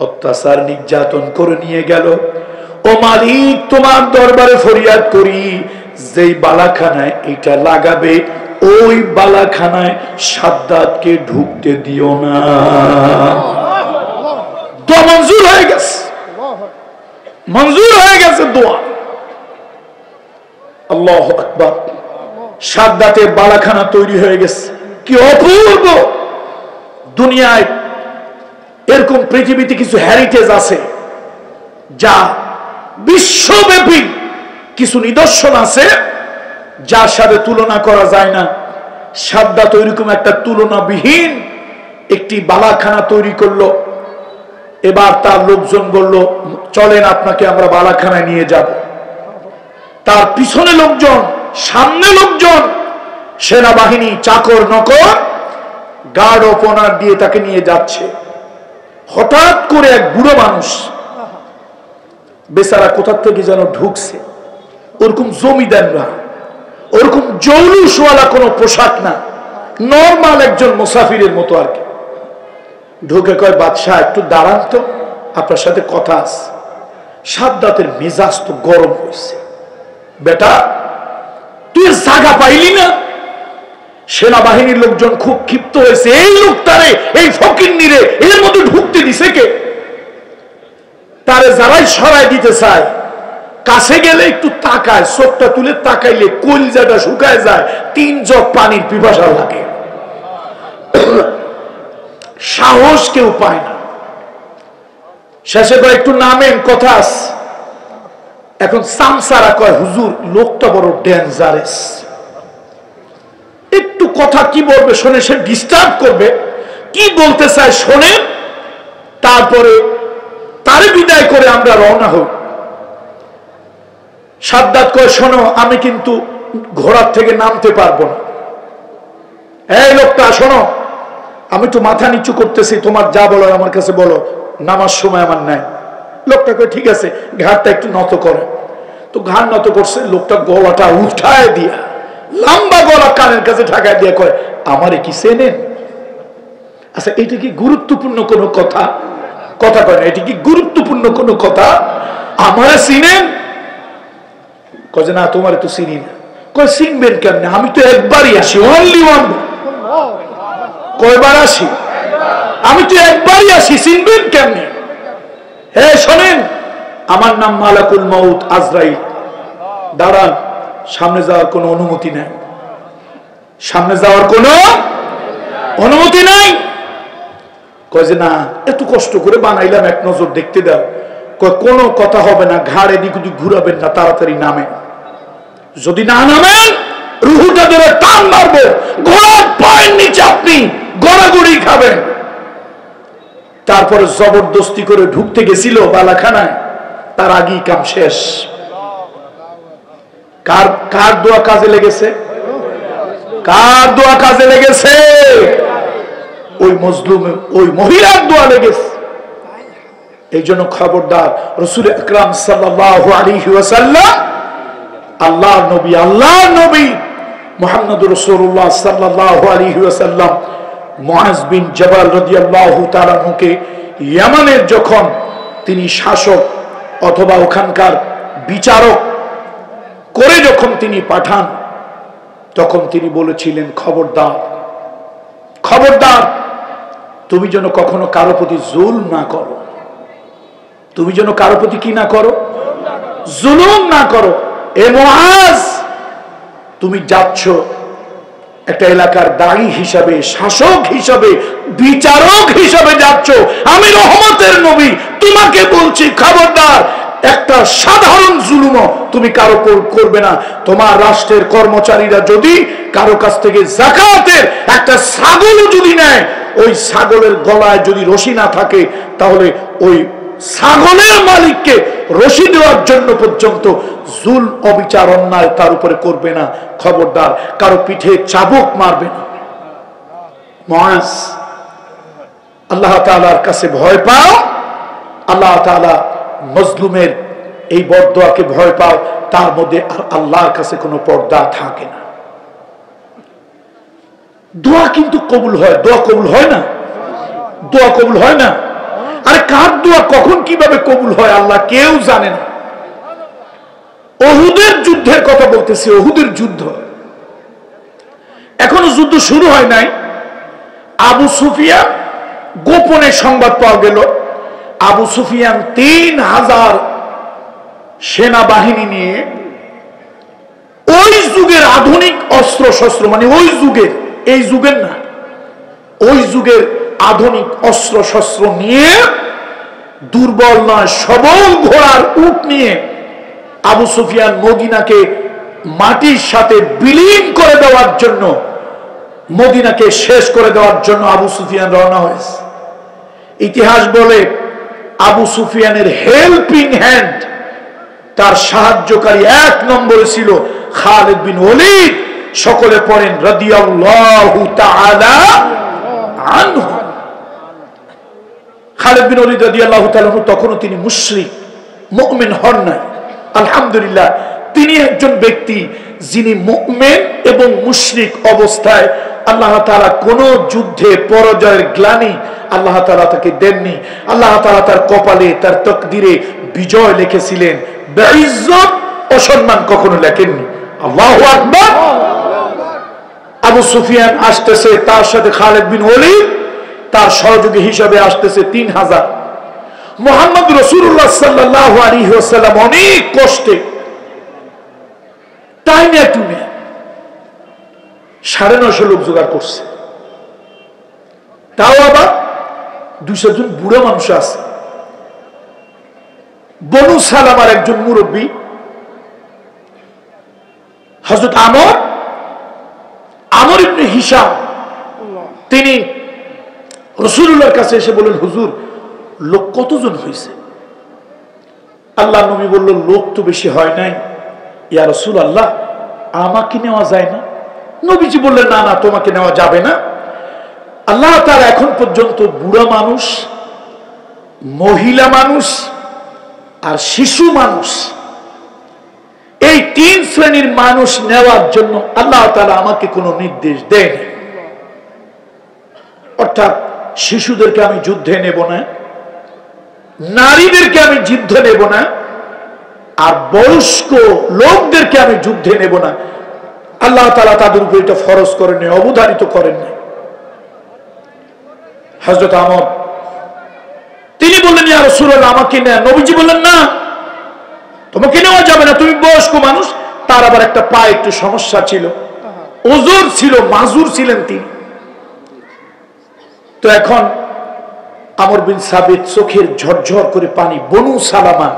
অত্যাচার নির্যাতন করে নিয়ে গেল। ও মালিক, তোমার দরবারে ফরিয়াদ করি, যেই বালাখানায় এটা লাগাবে ওই বালাখানায় সাদ্দাতকে ঢুকতে দিও না। দোয়া মঞ্জুর হয়ে গেছে, মঞ্জুর হয়ে গেছে দোয়া। আল্লাহু আকবার। সাদ্দাতের বালাখানা তৈরি হয়ে গেছে। কি অপূর্ব! দুনিয়ায় এরকম পৃথিবীতে কিছু হেরিটেজ আছে, যা বিশ্বব্যাপী কিছু নিদর্শন আছে যার সাথে তুলনা করা যায় না। সাদ্দাত ওইরকম একটা তুলনাবিহীন একটি বালাখানা তৈরি করলো। এবার তার লোকজন বলল, চলেন আপনাকে আমরা বালাখানায় নিয়ে যাব। তার পিছনে লোকজন, সামনে লোকজন, সেনাবাহিনী, চাকর নকর, গার্ড ওপেনার দিয়ে তাকে নিয়ে যাচ্ছে। হঠাৎ করে এক বুড়ো মানুষ, বেচারা কোথার থেকে যেন ঢুকছে। ওরকম জমিদার না, ওরকম জৌলুসওয়ালা কোনো পোশাক না, নর্মাল একজন মুসাফিরের মতো আর কি। ঢুকে কয়, বাদশাহ একটু দাঁড়ান তো, আপনার সাথে কথা আছে। সাদ্দাতের মেজাজ তো গরম হয়েছে। বেটা, তুই জায়গা পাইলি না? সেনাবাহিনীর লোকজন খুব ক্ষিপ্ত হয়েছে। এই লোকটারে, এই ফকিন্নিরে এর মধ্যে ঢুকতে দিছে কে? তারে যারাই সরাই দিতে চায় কাছে গেলে একটু তাকায়, চোখটা তুলে তাকাইলে কলিজাটা শুকায় যায়, 3 জগ পানির পিপাসা লাগে, সাহস কেউ পায় না। শেষে কয় একটু নামেন, কথা আছে। এখন সামসারা কয় হুজুর লোকটা বড় ডেঞ্জারাস, একটু কথা কি বলবে শোনে, সে ডিস্টার্ব করবে, কি বলতে চায় শোনেন, তারপরে তারে বিদায় করে আমরা রওনা হই। সাদ্দাত কয় শোনো, আমি কিন্তু ঘোড়ার থেকে নামতে পারবো না। এই লোকটা শোনো, আমি তো মাথা নিচু করতেছি, তোমার যা বলো আমার কাছে বলো, নামার সময় আমার নাই। লোকটা কয় ঠিক আছে, ঘাড়টা একটু নত করে। তো ঘাড় নত করছে, লোকটা গলাটা উঠায় দিয়া, লম্বা গলা কানের কাছে ঢাকায় দিয়ে কয় আমারে কি চেনেন? আচ্ছা এটা কি গুরুত্বপূর্ণ কোনো কথা? কথা কয় না, এটা কি গুরুত্বপূর্ণ কোনো কথা? আমারে চিনেন? কয় যে না তোমারে তো চিনি না। কয় চিনবেন কেমনে? আমি তো একবারই আসি, অনলি ওয়ান। কয়বার আসি? আমি তো একবারই আসি, চিনবেন কেমনে? হ্যাঁ শোনেন, আমার নাম মালাকুল মউত আজরাইল। দাঁড়ান, সামনে যাওয়ার কোনো অনুমতি নাই, সামনে যাওয়ার কোনো অনুমতি নাই। কয় যে না এত কষ্ট করে বানাইলাম, এক নজর দেখতে দাও। কয় কোনো কথা হবে না, ঘাড় এদিক ওদিক ঘুরাবেন না, তাড়াতাড়ি নামেন। যদি না নামেন রুহুটা ধরে টান মারবো, ঘোড়ার পায়ের নিচে আপনি গড়াগড়ি খাবেন। তারপরে জবরদস্তি করে ঢুকতে গেছিল বালাখানায়, তার আগেই কাম শেষ। কার কার দোয়া কাজে লেগেছে? কার দোয়া কাজে লেগেছে? ওই মজলুম, ওই মহিলার দোয়া লেগেছে। এই জন্য খবরদার, রাসূল আকরাম সাল্লাল্লাহু আলাইহি ওয়াসাল্লাম আল্লাহর নবী মুহাম্মদুর রাসূলুল্লাহ সাল্লাল্লাহু আলাইহি ওয়াসাল্লাম মুআজ বিন জাবাল রাদিয়াল্লাহু তাআলা আনহুকে ইয়ামানের যখন তিনি শাসক অথবা ওখানকার বিচারক করে যখন তিনি পাঠান, তখন তিনি বলেছিলেন খবরদার, খবরদার তুমি যেন কখনো কারো প্রতি জুলুম না করো, তুমি যেন কারো প্রতি কি না করো, জুলুম না করো। এ মুআজ, তুমি যাচ্ছ একটা এলাকার দায়ী হিসাবে, শাসক হিসাবে, বিচারক হিসাবে যাচ্ছ, আমি রহমতের নবী তোমাকে বলছি খবরদার, একটা সাধারণ জুলুমও তুমি কারো করবে না। তোমার রাষ্ট্রের কর্মচারীরা যদি কারো কাছ থেকে যাকাতের একটা ছাগল যদি নেয়, ওই ছাগলের গলায় যদি রশি না থাকে, তাহলে ওই ছাগলের মালিককে রশি দেওয়ার জন্য পর্যন্ত জুল অবিচার অন্যায় তার উপরে করবে না। খবরদার কারো পিঠে চাবুক মারবে না। মুআজ, আল্লাহ তাআলার কাছে ভয় পাও, আল্লাহ তাআলা মজলুমের এই বদদোয়াকে ভয় পাও, তার মধ্যে আর আল্লাহর কাছে কোনো পর্দা থাকে না। দোয়া কিন্তু কবুল হয়, দোয়া কবুল হয় না, দোয়া কবুল হয় না। আরে কার দোয়া কখন কিভাবে কবুল হয় আল্লাহ কেউ জানে না। উহুদের যুদ্ধের কথা বলতেছি, উহুদের যুদ্ধ এখনো যুদ্ধ শুরু হয় নাই। আবু সুফিয়ান, গোপনে সংবাদ পাওয়া গেল আবু সুফিয়ান 3000 সেনাবাহিনী নিয়ে ওই যুগের আধুনিক অস্ত্র শস্ত্র, মানে ওই যুগের, এই যুগের না, ওই যুগের আধুনিক অস্ত্র শস্ত্র নিয়ে, দুর্বল নয় সবল ঘোড়ার উট নিয়ে আবু সুফিয়ান মদিনাকে মাটির সাথে বিলীন করে দেওয়ার জন্য, মদিনাকে শেষ করে দেওয়ার জন্য আবু সুফিয়ান রওনা হয়েছে। ইতিহাস বলে আবু সুফিয়ানের হেল্পিং হ্যান্ড, তার সাহায্যকারী 1 নম্বরে ছিল খালিদ বিন ওলীদ। সকলে পড়েন রাদিয়াল্লাহু তাআলা আনহু। খালিদ বিন ওলীদ রাদিয়াল্লাহু তাআলা আনহু, তখনও তিনি মুশরিক, মুমিন হন নাই। আলহামদুলিল্লাহ, তিনি একজন ব্যক্তি যিনি মুমিন এবং মুশরিক অবস্থায় আল্লাহ তাআলা কোন যুদ্ধে পরাজয়ের গ্লানি আল্লাহ তাআলা তাকে দেননি। আল্লাহ তাআলা তার কপালে, তার তকদিরে বিজয় লিখেছিলেন, বেইজ্জত অসম্মান কখনো লেখেননি। আল্লাহু আকবার। আবু সুফিয়ান আসতেছে, তার সাথে খালিদ বিন ওলীদ, তার সহযোগী হিসাবে আসতেছে 3000। মুহাম্মদ রাসূলুল্লাহ সাল্লাল্লাহু আলাইহি ওয়াসাল্লাম অনেক কষ্টে টাইনে টুনে 950 লোক জোগাড় করছে, তাও আবার 200 জন বুড়া মানুষ আছে। বনু সালামার একজন মুরব্বী হযরত আমর ইবনে হিশাম, তিনি রাসূলুল্লাহর কাছে এসে বললেন, হুজুর লোক কতজন হয়েছে? আল্লাহ নবী বলল, লোক তো বেশি হয় নাই ইয়া রাসূলুল্লাহ, আমাকে নেওয়া যায় না? নবীজি বললেন, না না, তোমাকে নেওয়া যাবে না। আল্লাহ তাআলা এখন পর্যন্ত বুড়া মানুষ, মহিলা মানুষ আর শিশু মানুষ, এই 3 শ্রেণীর মানুষ নেওয়ার জন্য আল্লাহ তাআলা আমাকে কোনো নির্দেশ দেয়নি। অর্থাৎ শিশুদেরকে আমি যুদ্ধে নেব না, নারীদেরকে আমি যুদ্ধে নেব না, আর বয়স্ক লোকদেরকে আমি যুদ্ধে নেব না। আল্লাহ তাআলা তাদের উপর এটা ফরজ করেন, অবধারিত করেন না। হযরত আমর তিনি বললেন, ইয়া রাসূলুল্লাহ আমাকে নেন। নবীজি বললেন, না তোমাকে নেওয়া যাবে না, তুমি বয়স্ক মানুষ। তার আবার একটা পায়ে একটু সমস্যা ছিল, ওজর ছিল, মাজুর ছিলেন তিনি। তো এখন আমর বিন সাবিত চোখের ঝরঝর করে পানি। বনু সালামা,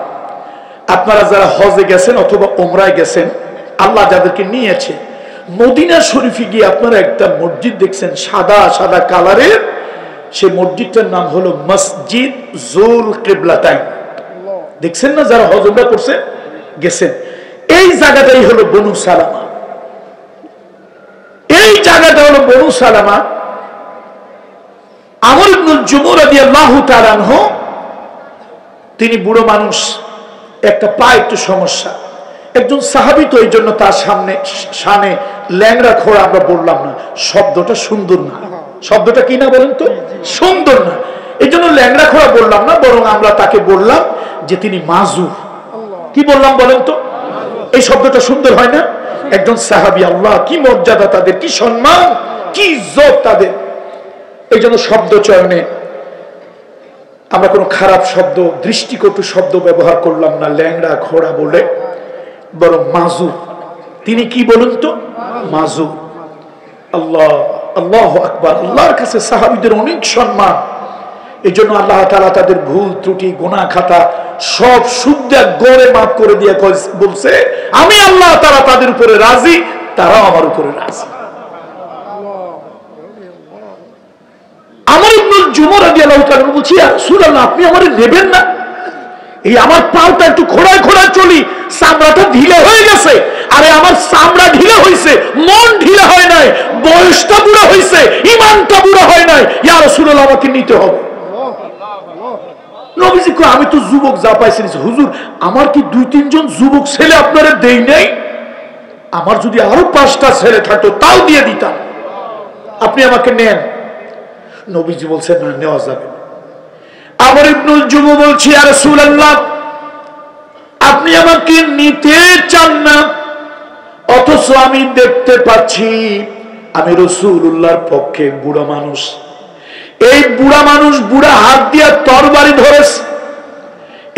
আপনারা যারা হজে গেছেন অথবা উমরায় গেছেন, আল্লাহ যাদেরকে নিয়েছে, মদিনা শরীফে গিয়ে আপনারা একটা মসজিদ দেখছেন সাদা সাদা কালারের, সেই মসজিদটার নাম হলো মসজিদ জুল কিবলাতাইন। দেখছেন না? যারা হজ উমরা করছেন গেছেন, এই জায়গাটাই হলো বনু সালামা। এই জায়গাটা হলো বনু সালামা। আমর ইবনুল জুমু রাদিয়াল্লাহু তাআলা আনহু, তিনি বুড়ো মানুষ, একটা পা একটু সমস্যা। একজন সাহাবী, তো এই জন্য তার সামনে ল্যাংড়া খোড়া আমরা বললাম না, শব্দটা সুন্দর না। শব্দটা কি না বলেন তো? সুন্দর না। এই জন্য ল্যাংড়া খোড়া বললাম না, বরং আমরা তাকে বললাম যে তিনি মাজুর। কি বললাম বলেন তো? এই শব্দটা সুন্দর হয় না? একজন সাহাবী, আল্লাহ কি মর্যাদা তাদের, কি সম্মান, কি ইজ্জত তাদের। এই জন্য শব্দ চয়নে আমরা কোনো খারাপ শব্দ, দৃষ্টিকটু শব্দ ব্যবহার করলাম না ল্যাংড়া খোড়া বলে, বরং মাজুর। তিনি কি বলুন তো? মাজুর। আল্লাহ, আল্লাহু আকবার। আল্লাহর কাছে সাহাবীদের অনেক সম্মান। এই জন্য আল্লাহ তাআলা তাদের ভুল ত্রুটি গুনাহ খাতা সব শুদ্ধ গড়ে মাফ করে দিয়ে বলছে, আমি আল্লাহ তাআলা তাদের উপরে রাজি, তারাও আমার উপরে রাজি। আমর ইবনুল জুমু রাদিয়াল্লাহু তাআলা বলছি, ইয়া রাসূলুল্লাহ আপনি আমারে নেবেন না? এই আমার পাটা একটু খোড়ায় খোড়ায় চলি, চামড়াটা ঢিলে হয়ে গেছে। আরে আমার চামড়া ঢিলে হয়েছে, মন ঢিলে হয় নাই, বয়সটা বুড়া হয়েছে, ঈমানটা বুড়া হয় নাই। ইয়া রাসূলুল্লাহ আমাকে নিতে হবে। নবীজি কয়, আমি তো যুবক যা পাইছি। হুজুর আমার কি 2-3 জন যুবক ছেলে আপনারা দেই নাই? আমার যদি আরো 5টা ছেলে থাকতো তাও দিয়ে দিতাম, আপনি আমাকে নেন। নবীজি বলছেন, না, নেওয়া যাবে না। আমর ইবনুল জুমু বলছি, ইয়া রাসূলুল্লাহ আপনি আমাকে নিতে চান না, অথচ আমি দেখতে পাচ্ছি আমি রাসূলুল্লাহর পক্ষে বুড়া মানুষ। এই বুড়া মানুষ বুড়া হাত দিয়ে তরবারি ধরেছে,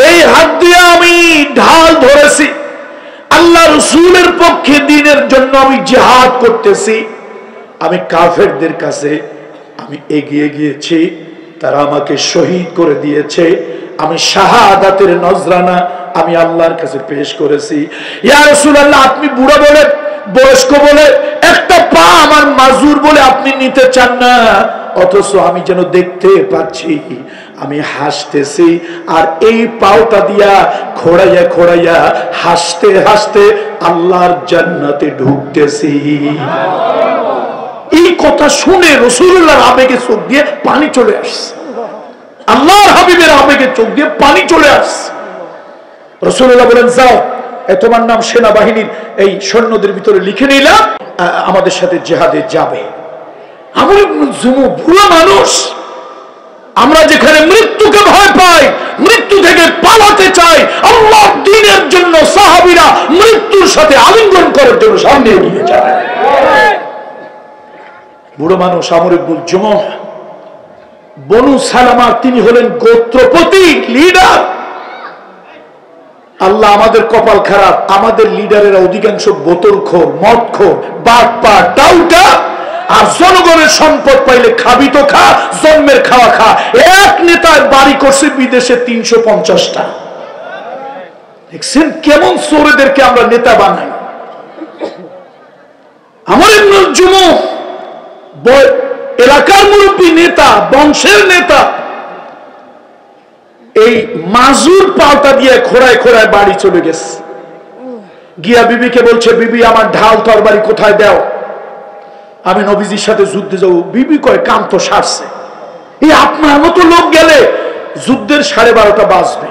এই হাত দিয়ে আমি ঢাল ধরেছি, আল্লাহ রাসূলের পক্ষে দ্বীনের জন্য আমি জিহাদ করতেছি। আমি কাফেরদের কাছে আমি এগিয়ে গিয়েছি, তারা আমাকে শহীদ করে দিয়েছে। আমি শাহাদাতের নজরানা আমি আল্লাহর কাছে পেশ করেছি। ইয়া রাসূলুল্লাহ আপনি বুড়া বলে, বয়স্ক বলে, একটা পা আমার মাজুর বলে আপনি নিতে চান না, অথচ আমি যেন দেখতে পাচ্ছি আমি হাসতেছি, আর এই পাওটা দিয়া খোড়াইয়া খোড়াইয়া হাসতে হাসতে আল্লাহর জান্নাতে ঢুকতেছি। এই কথা শুনে রাসূলুল্লাহর আবেগে চোখ দিয়ে পানি চলে আসছে, আল্লাহর হাবিবের আবেগে চোখ দিয়ে পানি চলে আসছে। রাসূলুল্লাহ বলেন, যাও তোমার নাম সেনাবাহিনীর এই সৈন্যদের ভিতরে লিখে নিলাম, আমাদের সাথে জিহাদে যাবে। আমর ইবনুল জুমু বুড়া মানুষ। আমরা যেখানে মৃত্যুকে ভয় পাই, মৃত্যু থেকে পালাতে চাই, আল্লাহর দ্বীনের জন্য সাহাবীরা মৃত্যুর সাথে আলিঙ্গন করার জন্য সামনে এগিয়ে যায়। বুড়ো মানুষ আমর ইবনুল জুমু বনু সালামা, তিনি হলেন গোত্রপতি, লিডার। আল্লাহ, আমাদের কপাল খারাপ, আমাদের লিডারেরা অধিকাংশ বোতলখোর, মদখোর, বাটপার, টাউটা, আর জনগণের সম্পদ পাইলে খাবি তো খা, জন্মের খাওয়া খা। এক নেতার বাড়ি করছে বিদেশে 350টা। দেখছেন কেমন চোরেদেরকে আমরা নেতা বানাই। আমার এলাকার মুরব্বী নেতা, বংশের নেতা, এই মাজুর পাল্টা দিয়ে খোড়ায় খোড়ায় বাড়ি চলে গেছে। গিয়া বিবিকে বলছে, বিবি আমার ঢাল তরবারি কোথায় দাও, আমি নবীজির সাথে যুদ্ধে যাবো। বিবি কয়, কাম তো সারছে, এই আপনার মতো লোক গেলে যুদ্ধের 12:30 বাজবে,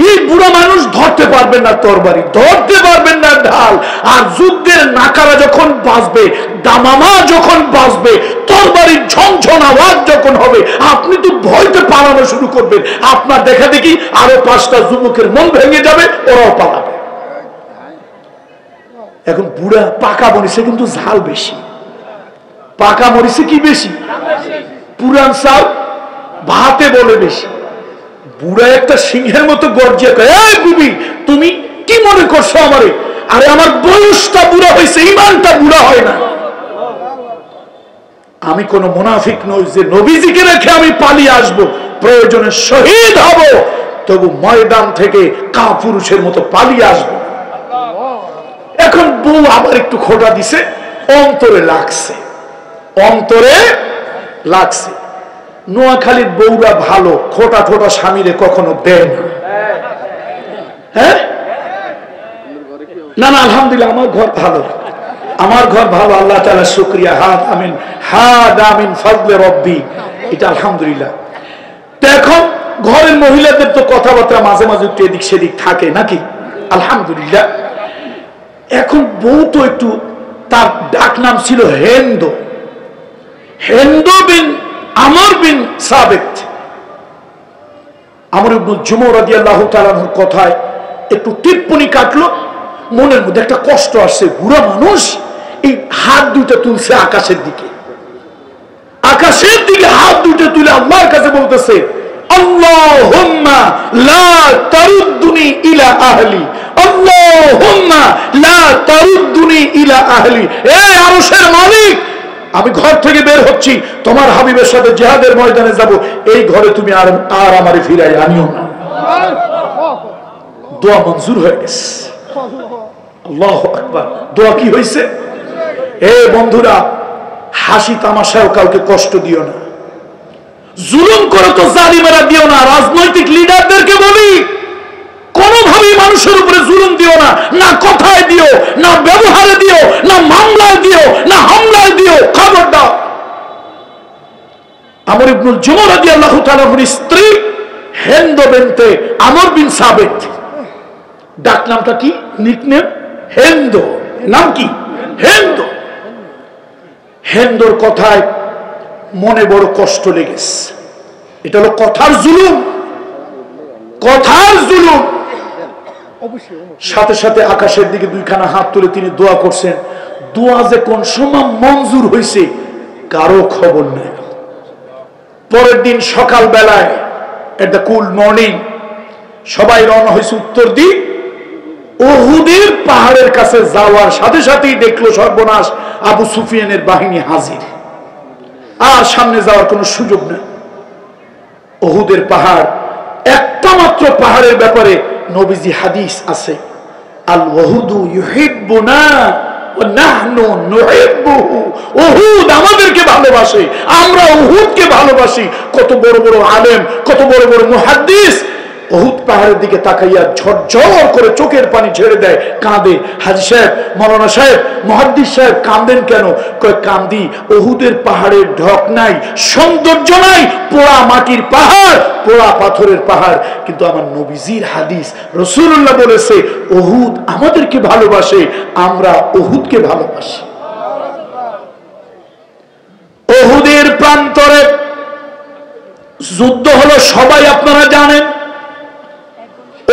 এই বুড়া মানুষ ধরতে পারবেন না তরবারি, ধরতে পারবেন না ঢাল, আর যুদ্ধের নাকারা যখন বাজবে, দামামা যখন বাজবে, তরবারির ঝনঝন আওয়াজ যখন হবে, আপনি তো ভয়তে পালানো শুরু করবেন। আপনার দেখা দেখি আরো 5টা যুবকের মন ভেঙে যাবে, ওরাও পালাবে। এখন বুড়া পাকা মরিচে কিন্তু ঝাল বেশি, পাকা মরিচে কি বেশি, পুরান চাল ভাতে বলে বেশি। বুড়া একটা সিংহের মতো গর্জিয়ে কয়, এই বিবি তুমি কি মনে করছো আমারে? আরে আমার বয়সটা বুড়া হয়েছে, ইমানটা বুড়া হয় না। আমি কোন মুনাফিক নই যে নবীজিকে রেখে আমি পালিয়ে আসবো, প্রয়োজনে শহীদ হব, তবু ময়দান থেকে কাপুরুষের মতো পালিয়ে আসবো। এখন বউ আবার একটু খোটা দিছে, অন্তরে লাগছে, অন্তরে লাগছে। নোয়াখালীর বউরা ভালো, খোটা খোটা স্বামীরে কখনো দেয় না। হ্যাঁ, না না, আলহামদুলিল্লাহ আমার ঘর ভালো, আমার ঘর ভালো, আল্লাহ তাআলা শুকরিয়া, হাত আমিন, হাত আমিন ফজলে রব্বি, এটা আলহামদুলিল্লাহ। এখন ঘরের মহিলাদের তো কথাবার্তা মাঝে মাঝে একটু এদিক সেদিক থাকে নাকি, আলহামদুলিল্লাহ। এখন বউ তো একটু, তার ডাক নাম ছিল হেন্দ, হেন্দ বিন আমর বিন সাবিত। আমর ইবনে জুমুহ রাদিয়াল্লাহু তাআলার কথায় একটু টিপ্পনি কাটলো, মনের মধ্যে একটা কষ্ট আসছে। বুড়া মানুষ এই হাত দুটো তুলছে আকাশের দিকে, আকাশের দিকে হাত দুটো তুলে আল্লাহর কাছে বলতেছে, আল্লাহুম্মা লা তারুদ্দুনি ইলা আহলি, আল্লাহুম্মা লা তারুদ্দুনি ইলা আহলি। এই আরশের মালিক, আমি ঘর থেকে বের হচ্ছি, তোমার হাবিবের সাথে জিহাদের ময়দানে যাব, এই ঘরে তুমি আর আমারে ফিরাই আনিও না। দোয়া মঞ্জুর হয়ে গেছে, আল্লাহু আকবার। দোয়া কি হয়েছে? এ বন্ধুরা, হাসি তামাশাও কাউকে কষ্ট দিও না, জুলুম করে তো জালিমেরা দিও না। রাজনৈতিক লিডারদেরকে বলি, কোনোভাবেই মানুষের উপরে জুলুম দিও না, না কথায় দিও, না ব্যবহারে দিও, না মামলায় দিও, না হামলায় দিও, খবরদার। আমর ইবনুল জুমুহ রাদিয়াল্লাহু তাআলার স্ত্রী হিন্দ বিনতে আমর বিন সাবিত, ডাক নামটা কি, নিকনেম হিন্দ, নাম কি হিন্দ। হিন্দর কথায় মনে বড় কষ্ট লেগেছে। এটা হলো কথার জুলুম, কথার জুলুম। সাথে সাথে আকাশের দিকে দুইখানা হাত তুলে তিনি দোয়া করছেন। দোয়া যে কোন সময় মঞ্জুর হয়েছে কারো খবর নেই। পরের দিন সকাল বেলায়, এট দ্য কুল মর্নিং, সবাই রওনা হয়েছে উত্তর দিক। উহুদের পাহাড়ের কাছে যাওয়ার সাথে সাথেই দেখলো সর্বনাশ, আবু সুফিয়ানের বাহিনী হাজির, আর সামনে যাওয়ার কোনো সুযোগ নেই। উহুদের পাহাড়, একটা মাত্র পাহাড়ের ব্যাপারে নবীজি হাদিস আছে, আল ওয়াহুদু ইউহিব্বুনা ওয়া নাহনু নুহিব্বুহু। উহুদ আমাদেরকে ভালোবাসে, আমরা উহুদকে ভালোবাসি। কত বড় বড় আলেম, কত বড় বড় মুহাদ্দিস উহুদ পাহাড়ের দিকে তাকাইয়া ঝরঝর করে চোখের পানি ছেড়ে দেয়, কাঁদে। হাজী সাহেব, মাওলানা সাহেব, মুহাদ্দিস সাহেব কাঁদেন কেন? কয় কান্দি, উহুদের পাহাড়ের ঢক নাই, সৌন্দর্য নাই, পোড়া মাটির পাহাড়, পোড়া পাথরের পাহাড়। কিন্তু আমার নবীজির হাদিস, রাসূলুল্লাহ বলেছে উহুদ আমাদেরকে ভালোবাসে, আমরা উহুদকে ভালোবাসি। উহুদের প্রান্তরে যুদ্ধ হলো, সবাই আপনারা জানেন।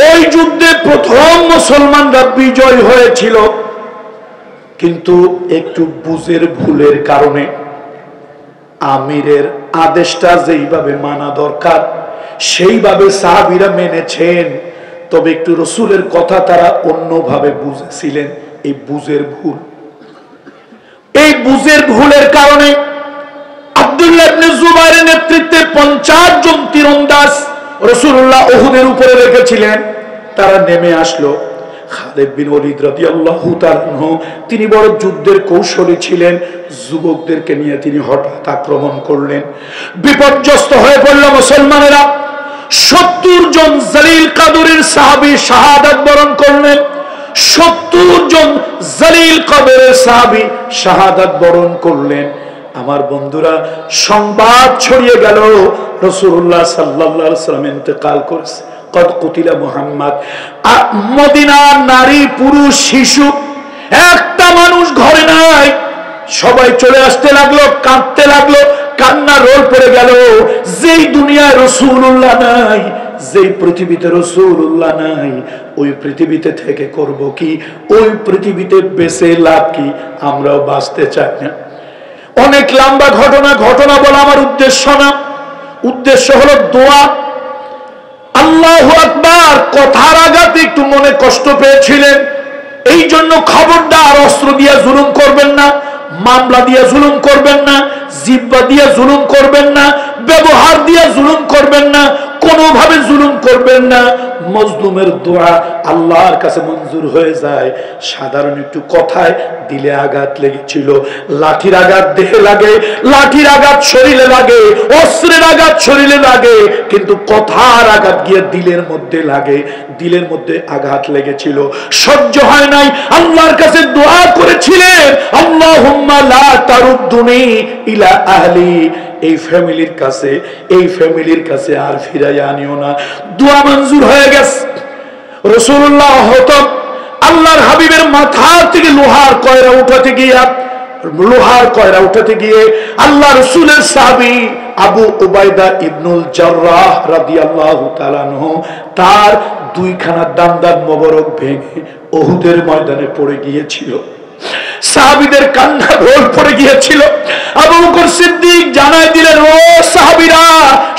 ওই যুদ্ধে প্রথম মুসলমানরা বিজয় হয়েছিল, কিন্তু একটু বুঝের ভুলের কারণে আমিরের আদেশটা যেইভাবে মানা দরকার সেইভাবে সাহাবীরা মেনেছেন, তবে একটু রসুলের কথা তারা অন্যভাবে বুঝেছিলেন। এই বুঝের ভুলের কারণে আব্দুল্লাহ ইবনে জুবাইরের নেতৃত্বে 50 জন তীরন্দাজ রাসূলুল্লাহ উহুদের উপরে রেখেছিলেন, তারা নেমে আসলো। খালিদ বিন ওলীদ রাদিয়াল্লাহু তাআলা আনহু তিনি বড় যুদ্ধের কৌশলী ছিলেন, যুবকদেরকে নিয়ে তিনি হঠাৎ আক্রমণ করলেন। বিপর্যস্ত হয়ে পড়ল মুসলমানেরা। 70 জন জলিল কদরের সাহাবী শাহাদাত বরণ করলেন। 70 জন জলিল কদরের সাহাবী শাহাদাত বরণ করলেন। আমার বন্ধুরা, সংবাদ ছড়িয়ে গেল রাসূলুল্লাহ সাল্লাল্লাহু আলাইহি ওয়াসাল্লাম ইন্তেকাল করেছে। কদ কুতিলা মুহাম্মদ। মদিনার নারী পুরুষ শিশু একটা মানুষ ঘরে নাই। সবাই চলে আসতে লাগলো, কাঁদতে লাগলো, কান্না রোল পড়ে গেল। যেই দুনিয়ায় রাসূলুল্লাহ নাই, যেই পৃথিবীতে রাসূলুল্লাহ নাই, ওই পৃথিবীতে থেকে করব কি? ওই পৃথিবীতে বেঁচে লাভ কি? আমরাও বাঁচতে চাই না। অনেক লম্বা ঘটনা বলা আমার উদ্দেশ্য না। উদ্দেশ্য হলো দোয়া। আল্লাহু আকবার কথার আঘাতে একটু মনে কষ্ট পেয়েছিলেন, এই জন্য খবরদার অস্ত্র দিয়ে জুলুম করবেন না, মামলা দিয়ে জুলুম করবেন না, জিহ্বা দিয়ে জুলুম করবেন না, ব্যবহার দিয়ে জুলুম করবেন না, কোনোভাবে জুলুম করবেন না। মজলুমের দোয়া আল্লাহর কাছে মঞ্জুর হয়ে যায়। সাধারণ একটু কথায় দিলে আঘাত লেগেছিল, লাঠির আঘাত দেহে লাগে, লাঠির আঘাত শরীরে লাগে, অস্ত্রের আঘাত শরীরে লাগে, কিন্তু কথার আঘাত গিয়ে দিলের মধ্যে লাগে। দিলের মধ্যে আঘাত লেগেছিল, সহ্য হয় নাই, আল্লাহর কাছে দোয়া করেছিলেন, আল্লাহুম্মা লা তারুদ্দুনি ইলা আহলি, এই ফ্যামিলির কাছে আর ফিরাইয়া আনিও না। দোয়া মঞ্জুর হয়ে গেছে। রাসূলুল্লাহ হতো আল্লাহর হাবিবের মাথা থেকে লোহার কয়রা উঠাতে গিয়ে আল্লাহ রাসূলের সাহাবী আবু উবাইদা ইবনুল জাররাহ রাদিয়াল্লাহু তাআলা আনহু তার দুইখানা দান্দান মোবারক ভেঙে উহুদের ময়দানে পড়ে গিয়েছিল। সাহাবীদের কান্না রোল পড়ে গিয়েছিল। আবু বকর সিদ্দিক জানাই দিলেন, ও সাহাবীরা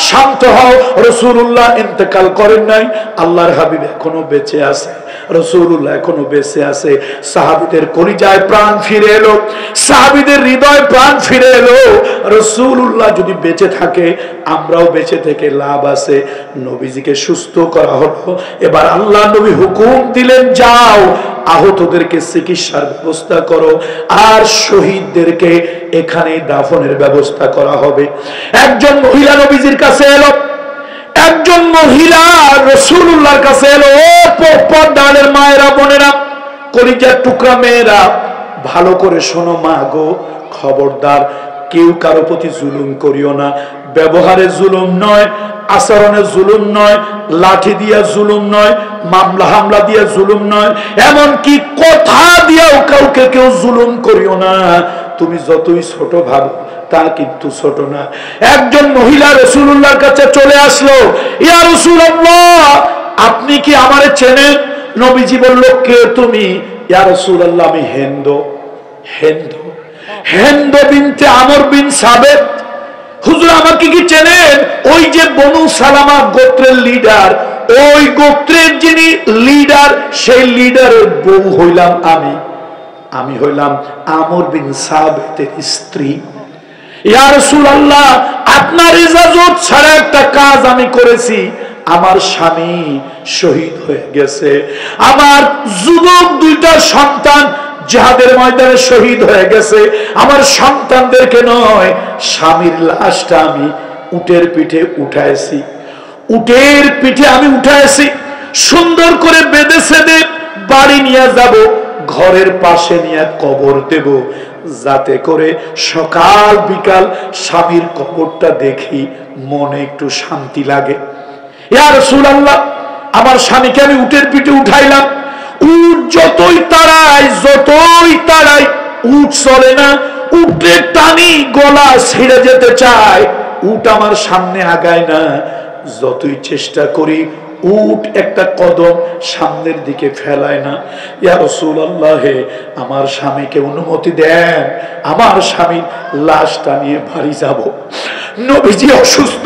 শান্ত হও, রাসূলুল্লাহ ইন্তেকাল করেন নাই, আল্লাহর হাবিব এখনো বেঁচে আছে, রাসূলুল্লাহ এখনো বেঁচে আছে। সাহাবীদের কলিজায় প্রাণ ফিরে এলো, সাহাবীদের হৃদয় প্রাণ ফিরে এলো। রাসূলুল্লাহ যদি বেঁচে থাকে, আমরাও বেঁচে থেকে লাভ আছে। নবীজিকে সুস্থ করা হলো। এবার আল্লাহ নবী হুকুম দিলেন, যাও আহতদেরকে চিকিৎসার ব্যবস্থা করো, আর শহীদদেরকে এখানে দাফনের ব্যবস্থা করা হবে। একজন মহিলা নবীজির কাছে এলো, একজন মহিলা রাসূলুল্লাহর কাছে এলো। ও পর্দার মায়েরা, বোনেরা, কলিজার টুকরা মেয়েরা, ভালো করে শোনো মা গো, খবরদার কেউ কারো প্রতি জুলুম করিও না। ব্যবহারে জুলুম নয়, আচরণে জুলুম নয়, লাঠি দিয়া জুলুম নয়, মামলা হামলা দিয়া জুলুম নয়, এমনকি কথা দিয়েও কাউকে কেউ জুলুম করিও না। তুমি যতই ছোট ভাবো, তা কিন্তু ছোট না। একজন মহিলা রাসূলুল্লাহর কাছে চলে আসলো, ইয়া রাসূলুল্লাহ, আপনি কি আমারে চেনেন? নবীজি বলল, কে তুমি? ইয়া রাসূলুল্লাহ, আমি হিন্দ বিনতে আমর বিন সাবেত। হুজুর আমাকে কি চেনেন? ওই যে বনু সালামা গোত্রের লিডার, ওই গোত্রের যিনি লিডার, সেই লিডারের বউ হইলাম আমি হইলাম আমর বিন সাবেতের স্ত্রী। ইয়া রাসূলুল্লাহ, আপনার ইজাজত ছাড়া একটা কাজ আমি করেছি। আমার স্বামী শহীদ হয়ে গেছে, আমার যুবক দুইটা সন্তান জিহাদের ময়দানে শহীদ হয়ে গেছে। আমার সন্তানদেরকে নয়, স্বামীর লাশটা আমি উটের পিঠে উঠাইছি, সুন্দর করে বেঁধে সেদে বাড়ি নিয়ে যাব, ঘরের পাশে নিয়ে কবর দেব, যাতে করে সকাল বিকাল স্বামীর কবরটা দেখি মনে একটু শান্তি লাগে। ইয়া রাসূলুল্লাহ, আমার স্বামীকে আমি উটের পিঠে উঠাইলাম। উট যতই তাড়াই উট চলে না, উটের টানি গলা ছিঁড়ে যেতে চায়, উট আমার সামনে আগায় না। যতই চেষ্টা করি, উট একটা কদম সামনের দিকে ফেলায় না। ইয়া রাসূলুল্লাহ, আমার স্বামীকে অনুমতি দেন, আমার স্বামীর লাশটা নিয়ে বাড়ি যাব। নবীজি অসুস্থ,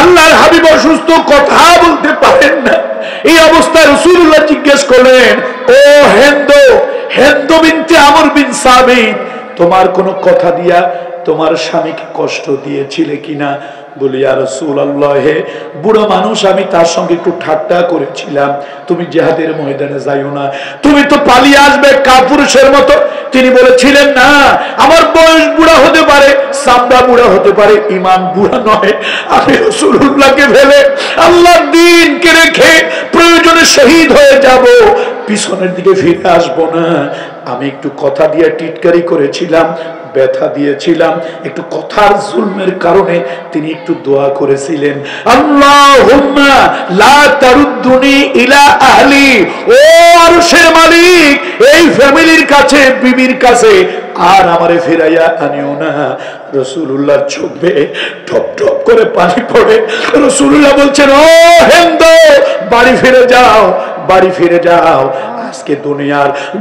আল্লাহর হাবিব অসুস্থ, কথা বলতে পারেন না। এই অবস্থায় রাসূলুল্লাহ জিজ্ঞেস করলেন, ও হিন্দ, হিন্দ বিনতে আমর বিন সাবিত, তোমার কোনো কথা দিয়া তোমার স্বামীকে কষ্ট দিয়েছিলে কিনা? বলি, ইয়া রাসূলুল্লাহ, হে বুড়ো মানুষ, আমি তার সঙ্গে একটু ঠাট্টা করেছিলাম, তুমি জিহাদের ময়দানে যাইও না, তুমি তো পালিয়ে আসবে কাপুরুষের মতো। তিনি বলেছিলেন, না, আমার বয়স বুড়া হতে পারে, চামড়া বুড়া হতে পারে, ঈমান বুড়া নয়। আমি রাসূলুল্লাহকে ফেলে আল্লাহর দ্বীনকে রেখে প্রয়োজনে শহীদ হয়ে যাব, পিছনের দিকে ফিরে আসবো না। আমি একটু কথা দিয়ে টিটকারি করেছিলাম, ব্যথা দিয়েছিলাম, একটু কথার জুলমের কারণে তিনি একটু দোয়া করেছিলেন, আল্লাহুম্মা লা তারুদ্দুনি ইলা আহলি, ও আরশের মালিক, এই ফ্যামিলির কাছে, বিবির কাছে আর আমারে ফিরাইয়া আনিও না। রাসূলুল্লাহর চোখ বেয়ে টপ টপ করে পানি পড়ে। রাসূলুল্লাহ বলছেন, ও হিন্দ, বাড়ি ফিরে যাও, বাড়ি ফিরে যাও। আজকে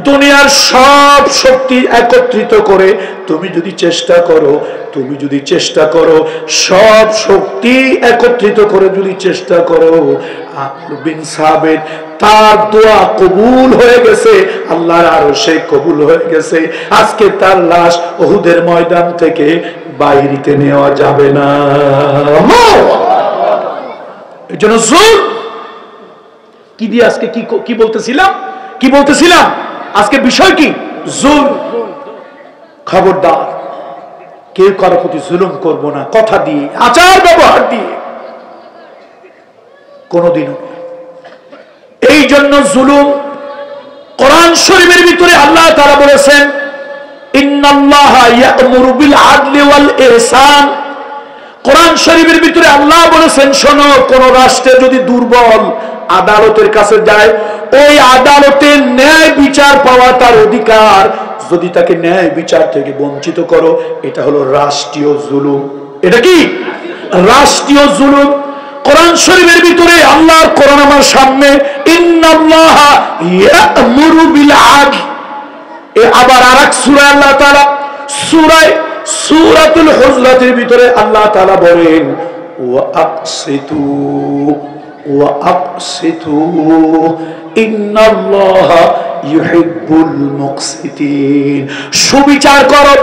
দুনিয়ার সব শক্তি একত্রিত করে তুমি যদি চেষ্টা করো, সব শক্তি একত্রিত করে যদি চেষ্টা করো, আমর বিন সাবিত, তার দোয়া কবুল হয়ে গেছে, আল্লাহর আরশে কবুল হয়ে গেছে। আজকে তার লাশ উহুদের ময়দান থেকে বাইরে নেওয়া যাবে না। এই জন্য কি দিয়ে আজকে কি বলতেছিলাম আজকে বিষয় কি? জুলম। খবরদার, কেউ কারো প্রতি জুলুম করব না, কথা দিয়ে, আচার ব্যবহার দিয়ে, কোনদিনও। এই জন্য জুলুম, কোরআন শরীফের ভিতরে আল্লাহ তাআলা বলেছেন, ইন্নাল্লাহা ইয়া'মুরু বিল আদলি ওয়াল ইহসান। কোরআন শরীফের ভিতরে আল্লাহ বলেছেন, শোনো, কোন রাষ্ট্রে যদি দুর্বল আদালতের কাছে যায়, ওই আদালতের ন্যায় বিচার পাওয়া তার অধিকার, যদি তাকে ন্যায় বিচার থেকে বঞ্চিত করো, এটা হলো রাষ্ট্রীয় জুলুম। এটা কি? রাষ্ট্রীয় জুলুম। কোরআন শরীফের ভিতরে আল্লাহর কোরআন আমার সামনে, ইন্নাল্লাহা ইয়া'মুরু বিল আদল। আবার আরেক সূরা আল্লাহ তাআলা সূরাতুল হুজরাতের ভিতরে আল্লাহ তাআলা বলেন, ওয়া আকসিতু ইন্নাল্লাহা ইউহিব্বুল মুকসিতিন। সুবিচার করো,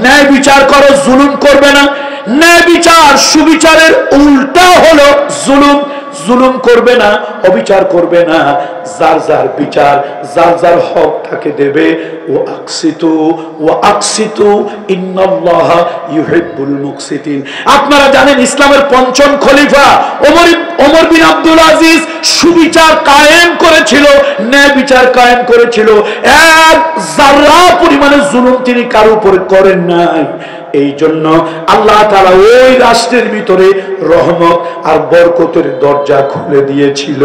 ন্যায় বিচার করো, জুলুম করবে না। ন্যায় বিচার, সুবিচারের উল্টা হলো জুলুম। জুলুম করবে না, অবিচার করবে না, যার যার বিচার, যার যার হক তাকে দেবে। ওয়া আকসিতু ইন্নাল্লাহা ইউহিব্বুল মুকসিতিন। আপনারা জানেন, ইসলামের পঞ্চম খলিফা ওমর বিন আব্দুল আজিজ সুবিচার কায়েম করেছিল, ন্যায় বিচার কায়েম করেছিল। এক যারা পরিমাণে জুলুম তিনি কারো উপরে করেন নাই। এই জন্য আল্লাহ তাআলা ওই রাষ্ট্রের ভিতরে রহমত আর বরকতের দরজা খুলে দিয়েছিল।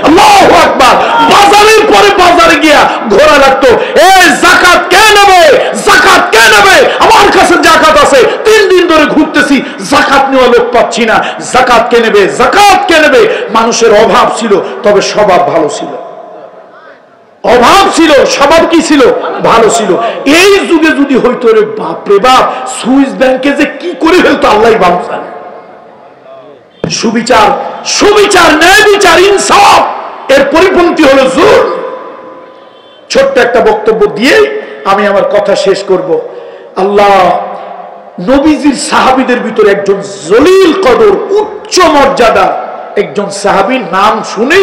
আল্লাহু আকবার। বাজারের পরে বাজারে গিয়া ঘোরা লাগতো, এই যাকাত কে নেবে, যাকাত কে নেবে, আমার কাছে যাকাত আছে, 3 দিন ধরে ঘুরতেছি, যাকাত নেওয়া লোক পাচ্ছি না, যাকাত কে নেবে, যাকাত কে নেবে। মানুষের অভাব ছিল, তবে স্বভাব ভালো ছিল। অভাব ছিল, স্বভাব কি ছিল? ভালো ছিল। এই যুগে যদি হইতো, রে বাপরে বাপ, সুইস ব্যাংকে যে কি করে ফেলতো আল্লাহই ভালো জানে। সুবিচার, ন্যায় বিচার, ইনসাফ, এর পরিপন্থী হলো জুলম। ছোট্ট একটা বক্তব্য দিয়ে আমি আমার কথা শেষ করব। আল্লাহ নবীজির সাহাবীদের ভিতরে একজন জলিল কদর, উচ্চ মর্যাদা একজন সাহাবীর নাম শুনে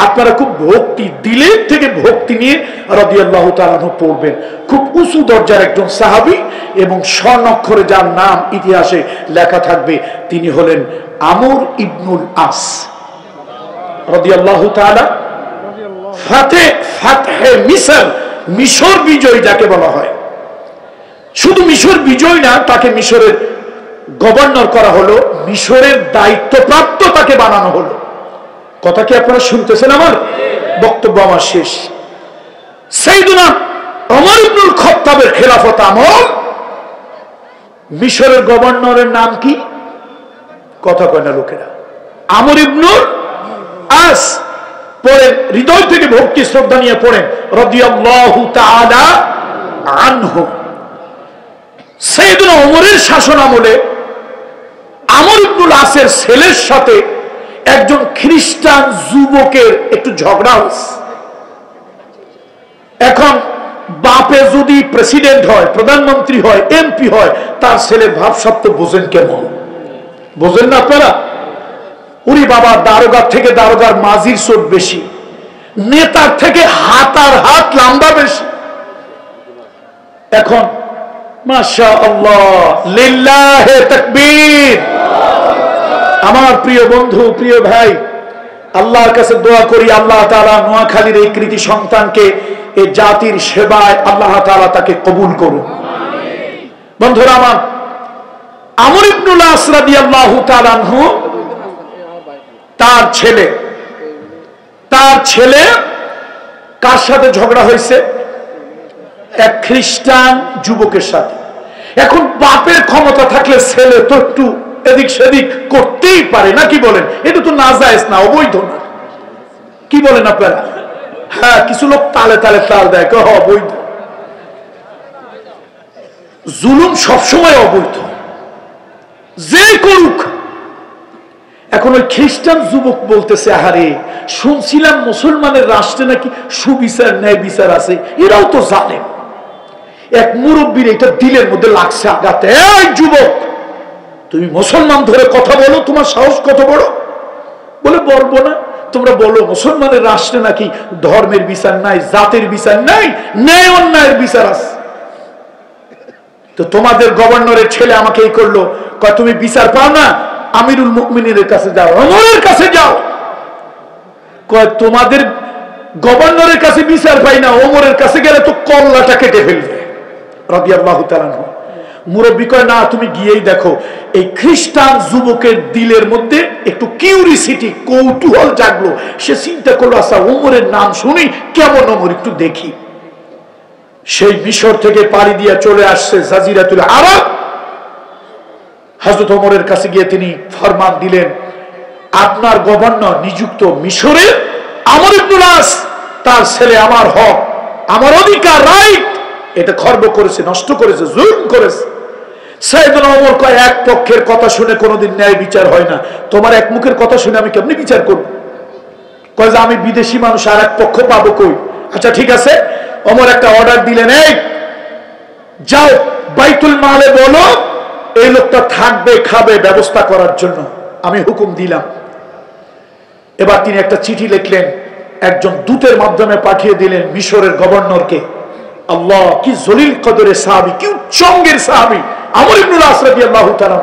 আপনারা খুব ভক্তি, দিলের থেকে ভক্তি নিয়ে রাদিয়াল্লাহু তাআলা আনহু পড়বেন। খুব উঁচু দরজার একজন সাহাবী, এবং স্বর্ণাক্ষরে যার নাম ইতিহাসে লেখা থাকবে, তিনি হলেন আমর ইবনুল আস রাদিয়াল্লাহু তাআলা। ফাতহে মিসর, মিশর বিজয় যাকে বলা হয়। শুধু মিশর বিজয় না, তাকে মিশরের গভর্নর করা হলো, মিশরের দায়িত্বপ্রাপ্ত তাকে বানানো হলো। কথা কি আপনারা শুনতেছেন? আমার বক্তব্য আমার শেষ। সাইয়েদনা ওমর ইবনুল খাত্তাবের খেলাফত আমল, মিশরের গভর্নরের নাম কি? কথা কয় না লোকেরা। আমর ইবনুল আস। পড়েন, হৃদয় থেকে ভক্তি শ্রদ্ধা নিয়ে পড়েন, রাদিয়াল্লাহু তাআলা আনহু। সাইয়েদনা ওমরের শাসন আমলে আমর ইবনুল আসের ছেলের সাথে একজন খ্রিস্টান যুবকের একটু ঝগড়া হয়েছে। এখন বাপে যদি প্রেসিডেন্ট হয়, প্রধানমন্ত্রী হয়, এমপি হয়, তার ছেলের ভাবসাব তো বোঝেন কেমন, বোঝেন না আপনারা? উনি বাবা দারোগার থেকে দারোগার মাঝির চোট বেশি, নেতার থেকে হাতার হাত লম্বা বেশি। এখন মাশাআল্লাহ লিল্লাহে তাকবীর। আমার প্রিয় বন্ধু, প্রিয় ভাই, আল্লাহর কাছে দোয়া করি আল্লাহ তাআলা নোয়াখালীর এই কৃতি সন্তানকে এই জাতির সেবায় আল্লাহ তাআলা তাকে কবুল করুন। বন্ধুরা আমার, আমর ইবনুল আস রাদিয়াল্লাহু তাআলা আনহু তার ছেলে কার সাথে ঝগড়া হয়েছে? এক খ্রিস্টান যুবকের সাথে। এখন বাপের ক্ষমতা থাকলে ছেলে তো একটু এদিক সেদিক করতেই পারে, না কি বলেন? এটা তো নাজায়েজ না, অবৈধ না, কি বলেন আপনারা? হ্যাঁ, কিছু লোক তালে তালে তাল দেয়, অবৈধ। জুলুম সবসময় অবৈধ, যে করুক। এখন ওই খ্রিস্টান যুবক বলতেছে, আহারে শুনছিলাম মুসলমানের রাষ্ট্রে নাকি সুবিচার ন্যায় বিচার আছে, এরাও তো জানে। এক মুরব্বীর এটা দিলের মধ্যে লাগছে আঘাতে, এই যুবক তুমি মুসলমান ধরে কথা বলো, তোমার সাহস কত বড়? বলে বলবো না, তোমরা বলো মুসলমানের রাষ্ট্রে নাকি ধর্মের বিচার নাই, জাতের বিচার নাই, ন্যায় অন্যায়ের বিচার আছে। তো তোমাদের গভর্নরের ছেলে আমাকে এই করলো, কয় তুমি বিচার পাও না, আমিরুল মুমিনের কাছে যাও, ওমরের কাছে যাও। কয় তোমাদের গভর্নরের কাছে বিচার পাই না, ওমরের কাছে গেলে তো কল্লাটা কেটে ফেলবে রাদিয়াল্লাহু তাআলা আনহু। মুরব্বি কয় না, তুমি গিয়েই দেখো। এই খ্রিস্টান যুবকের দিলের মধ্যে একটু কিউরিসিটি, কৌতূহল জাগলো। সে চিন্তা করলো, আচ্ছা ওমরের নাম শুনি, কেমন ওমর, একটু দেখি। সেই মিশর থেকে পাড়ি দিয়ে চলে আসছে জাজিরাতুল আরব। হযরত ওমরের কাছে গিয়ে তিনি ফরমান দিলেন, আপনার গভর্নর নিযুক্ত মিশরের আমর ইবনুল আস, তার ছেলে আমার হক, আমার অধিকার, রাইট, এটা খর্ব করেছে, নষ্ট করেছে, জুলুম করেছে। সাইয়েদনা ওমর কয়, এক পক্ষের কথা শুনে কোনোদিন ন্যায় বিচার হয় না, তোমার এক মুখের কথা শুনে আমি কেমনি বিচার করব? কয় যে আমি বিদেশি মানুষ, আর এক পক্ষ পাবো কই? আচ্ছা ঠিক আছে। ওমর একটা অর্ডার দিলেন, এই যাও বাইতুল মালে বলো এই লোকটা থাকবে, খাবে, ব্যবস্থা করার জন্য আমি হুকুম দিলাম। এবার তিনি একটা চিঠি লিখলেন, একজন দূতের মাধ্যমে পাঠিয়ে দিলেন মিশরের গভর্নরকে। আল্লাহ, কি জলিল কদরের সাহাবী, কি উচ্চঙ্গের সাহাবী আমর ইবনুল আস রাদিয়াল্লাহু তাআলা,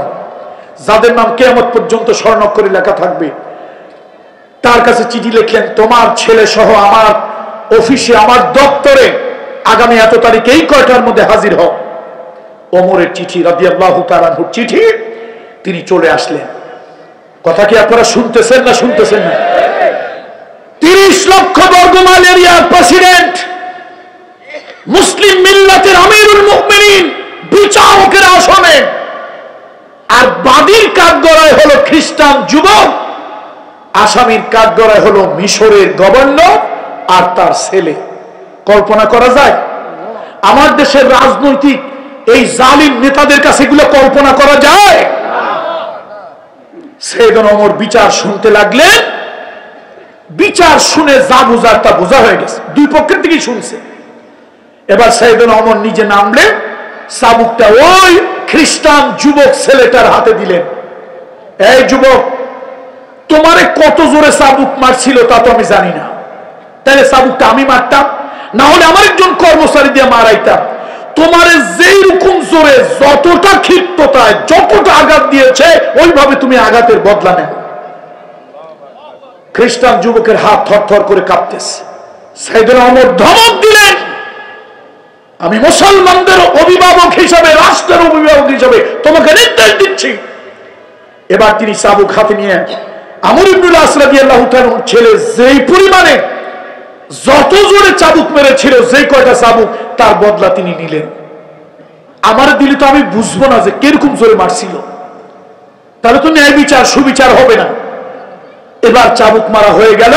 যাদের নাম কিয়ামত পর্যন্ত স্বর্ণাক্ষরে লেখা থাকবে। তার কাছে চিঠি লিখলেন, তোমার ছেলে সহ আমার অফিসে, আমার দপ্তরে আগামী এত তারিখে এই কয়টার মধ্যে হাজির হও। ওমরের চিঠি, রাদিয়াল্লাহু তাআলা আনহুর চিঠি, তিনি চলে আসলেন। কথা কি আপনারা শুনতেছেন না শুনতেছেন না? 30 লক্ষ বর্গমাইল এরিয়ার প্রেসিডেন্ট, মুসলিম মিল্লাতের আমিরুল মুমিনিন, বিচারকের আসনে, আর বাদীর কাঠগড়ায় হলো খ্রিস্টান যুবক, আসামির কাঠগড়ায় হলো মিশরের গভর্নর আর তার ছেলে। কল্পনা করা যায়? আমার দেশের রাজনৈতিক এই জালিম নেতাদের কাছে এগুলো কল্পনা করা যায়? সাইয়েদনা ওমর বিচার শুনতে লাগলেন। বিচার শুনে যা বুঝার তা বোঝা হয়ে গেছে, দুই পক্ষের থেকেই শুনছে। এবার সাইয়েদনা ওমর নিজে নামলেন, চাবুকটা ওই খ্রিস্টান যুবক ছেলেটার হাতে দিলেন। এই যুবক, তোমারে কত জোরে চাবুক মারছিল তা তো আমি জানি না, তাহলে চাবুকটা আমি মারতাম, না হলে আমার একজন কর্মচারী দিয়ে মারাইতাম। তোমারে যেই রকম জোরে, যতটা ক্ষিপ্ততায়, যতটা আঘাত দিয়েছে, ওইভাবে তুমি আঘাতের বদলা নেও। খ্রিস্টান যুবকের হাত থরথর করে কাঁপতেছে। সাইয়েদনা ওমর ধমক দিলেন, আমি মুসলমানদের অভিভাবক হিসাবে, রাষ্ট্রের অভিভাবক হিসাবে তোমাকে নির্দেশ দিচ্ছি। এবার তিনি চাবুক হাতে নিয়ে আমর ইবনুল আস রাদিয়াল্লাহু তাআলার ছেলে যেই পরিমাণে, যত জোরে চাবুক মেরেছিল, যেই কয়টা চাবুক, তার বদলা তিনি নিলেন। আমার দিলে তো আমি বুঝবো না যে কিরকম জোরে মারছিল, তাহলে তো ন্যায় বিচার, সুবিচার হবে না। এবার চাবুক মারা হয়ে গেল।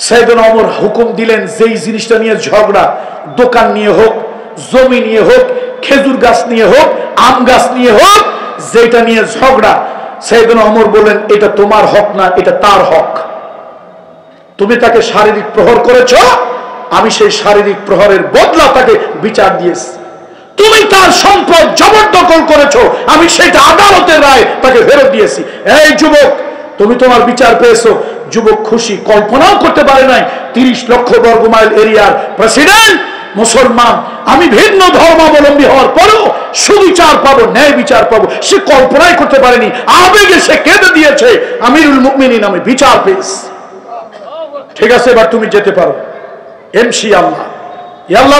সাইয়েদনা ওমর হুকুম দিলেন, যেই জিনিসটা নিয়ে ঝগড়া, দোকান নিয়ে হোক, জমি নিয়ে হোক, খেজুর গাছ নিয়ে হোক, আম গাছ নিয়ে হোক, যেটা নিয়ে ঝগড়া, সাইয়েদনা ওমর বললেন এটা তোমার হক না, এটা তার হক। তুমি তাকে শারীরিক প্রহার করেছো, আমি সেই শারীরিক প্রহারের বদলা তাকে বিচার দিয়েছি। তুমি তার সম্পদ জবরদখল করেছো, আমি সেটা আদালতের রায় তাকে ফেরত দিয়েছি। এই যুবক, তুমি তোমার বিচার পেয়েছো। যুবক খুশি, কল্পনাও করতে পারে নাই 30 লক্ষ বর্গ মাইল এরিয়ার প্রেসিডেন্ট মুসলমান, আমি ভিন্ন ধর্মাবলম্বী হওয়ার পরেও সুবিচার পাবো, ন্যায় বিচার পাবো, সে কল্পনাই করতে পারেনি। আবেগে সে কেঁদে দিয়েছে, আমিরুল মুমিনিন আমি বিচার পেয়েছি। ঠিক আছে, এবার তুমি যেতে পারো। এমসি আল্লাহ, আল্লাহ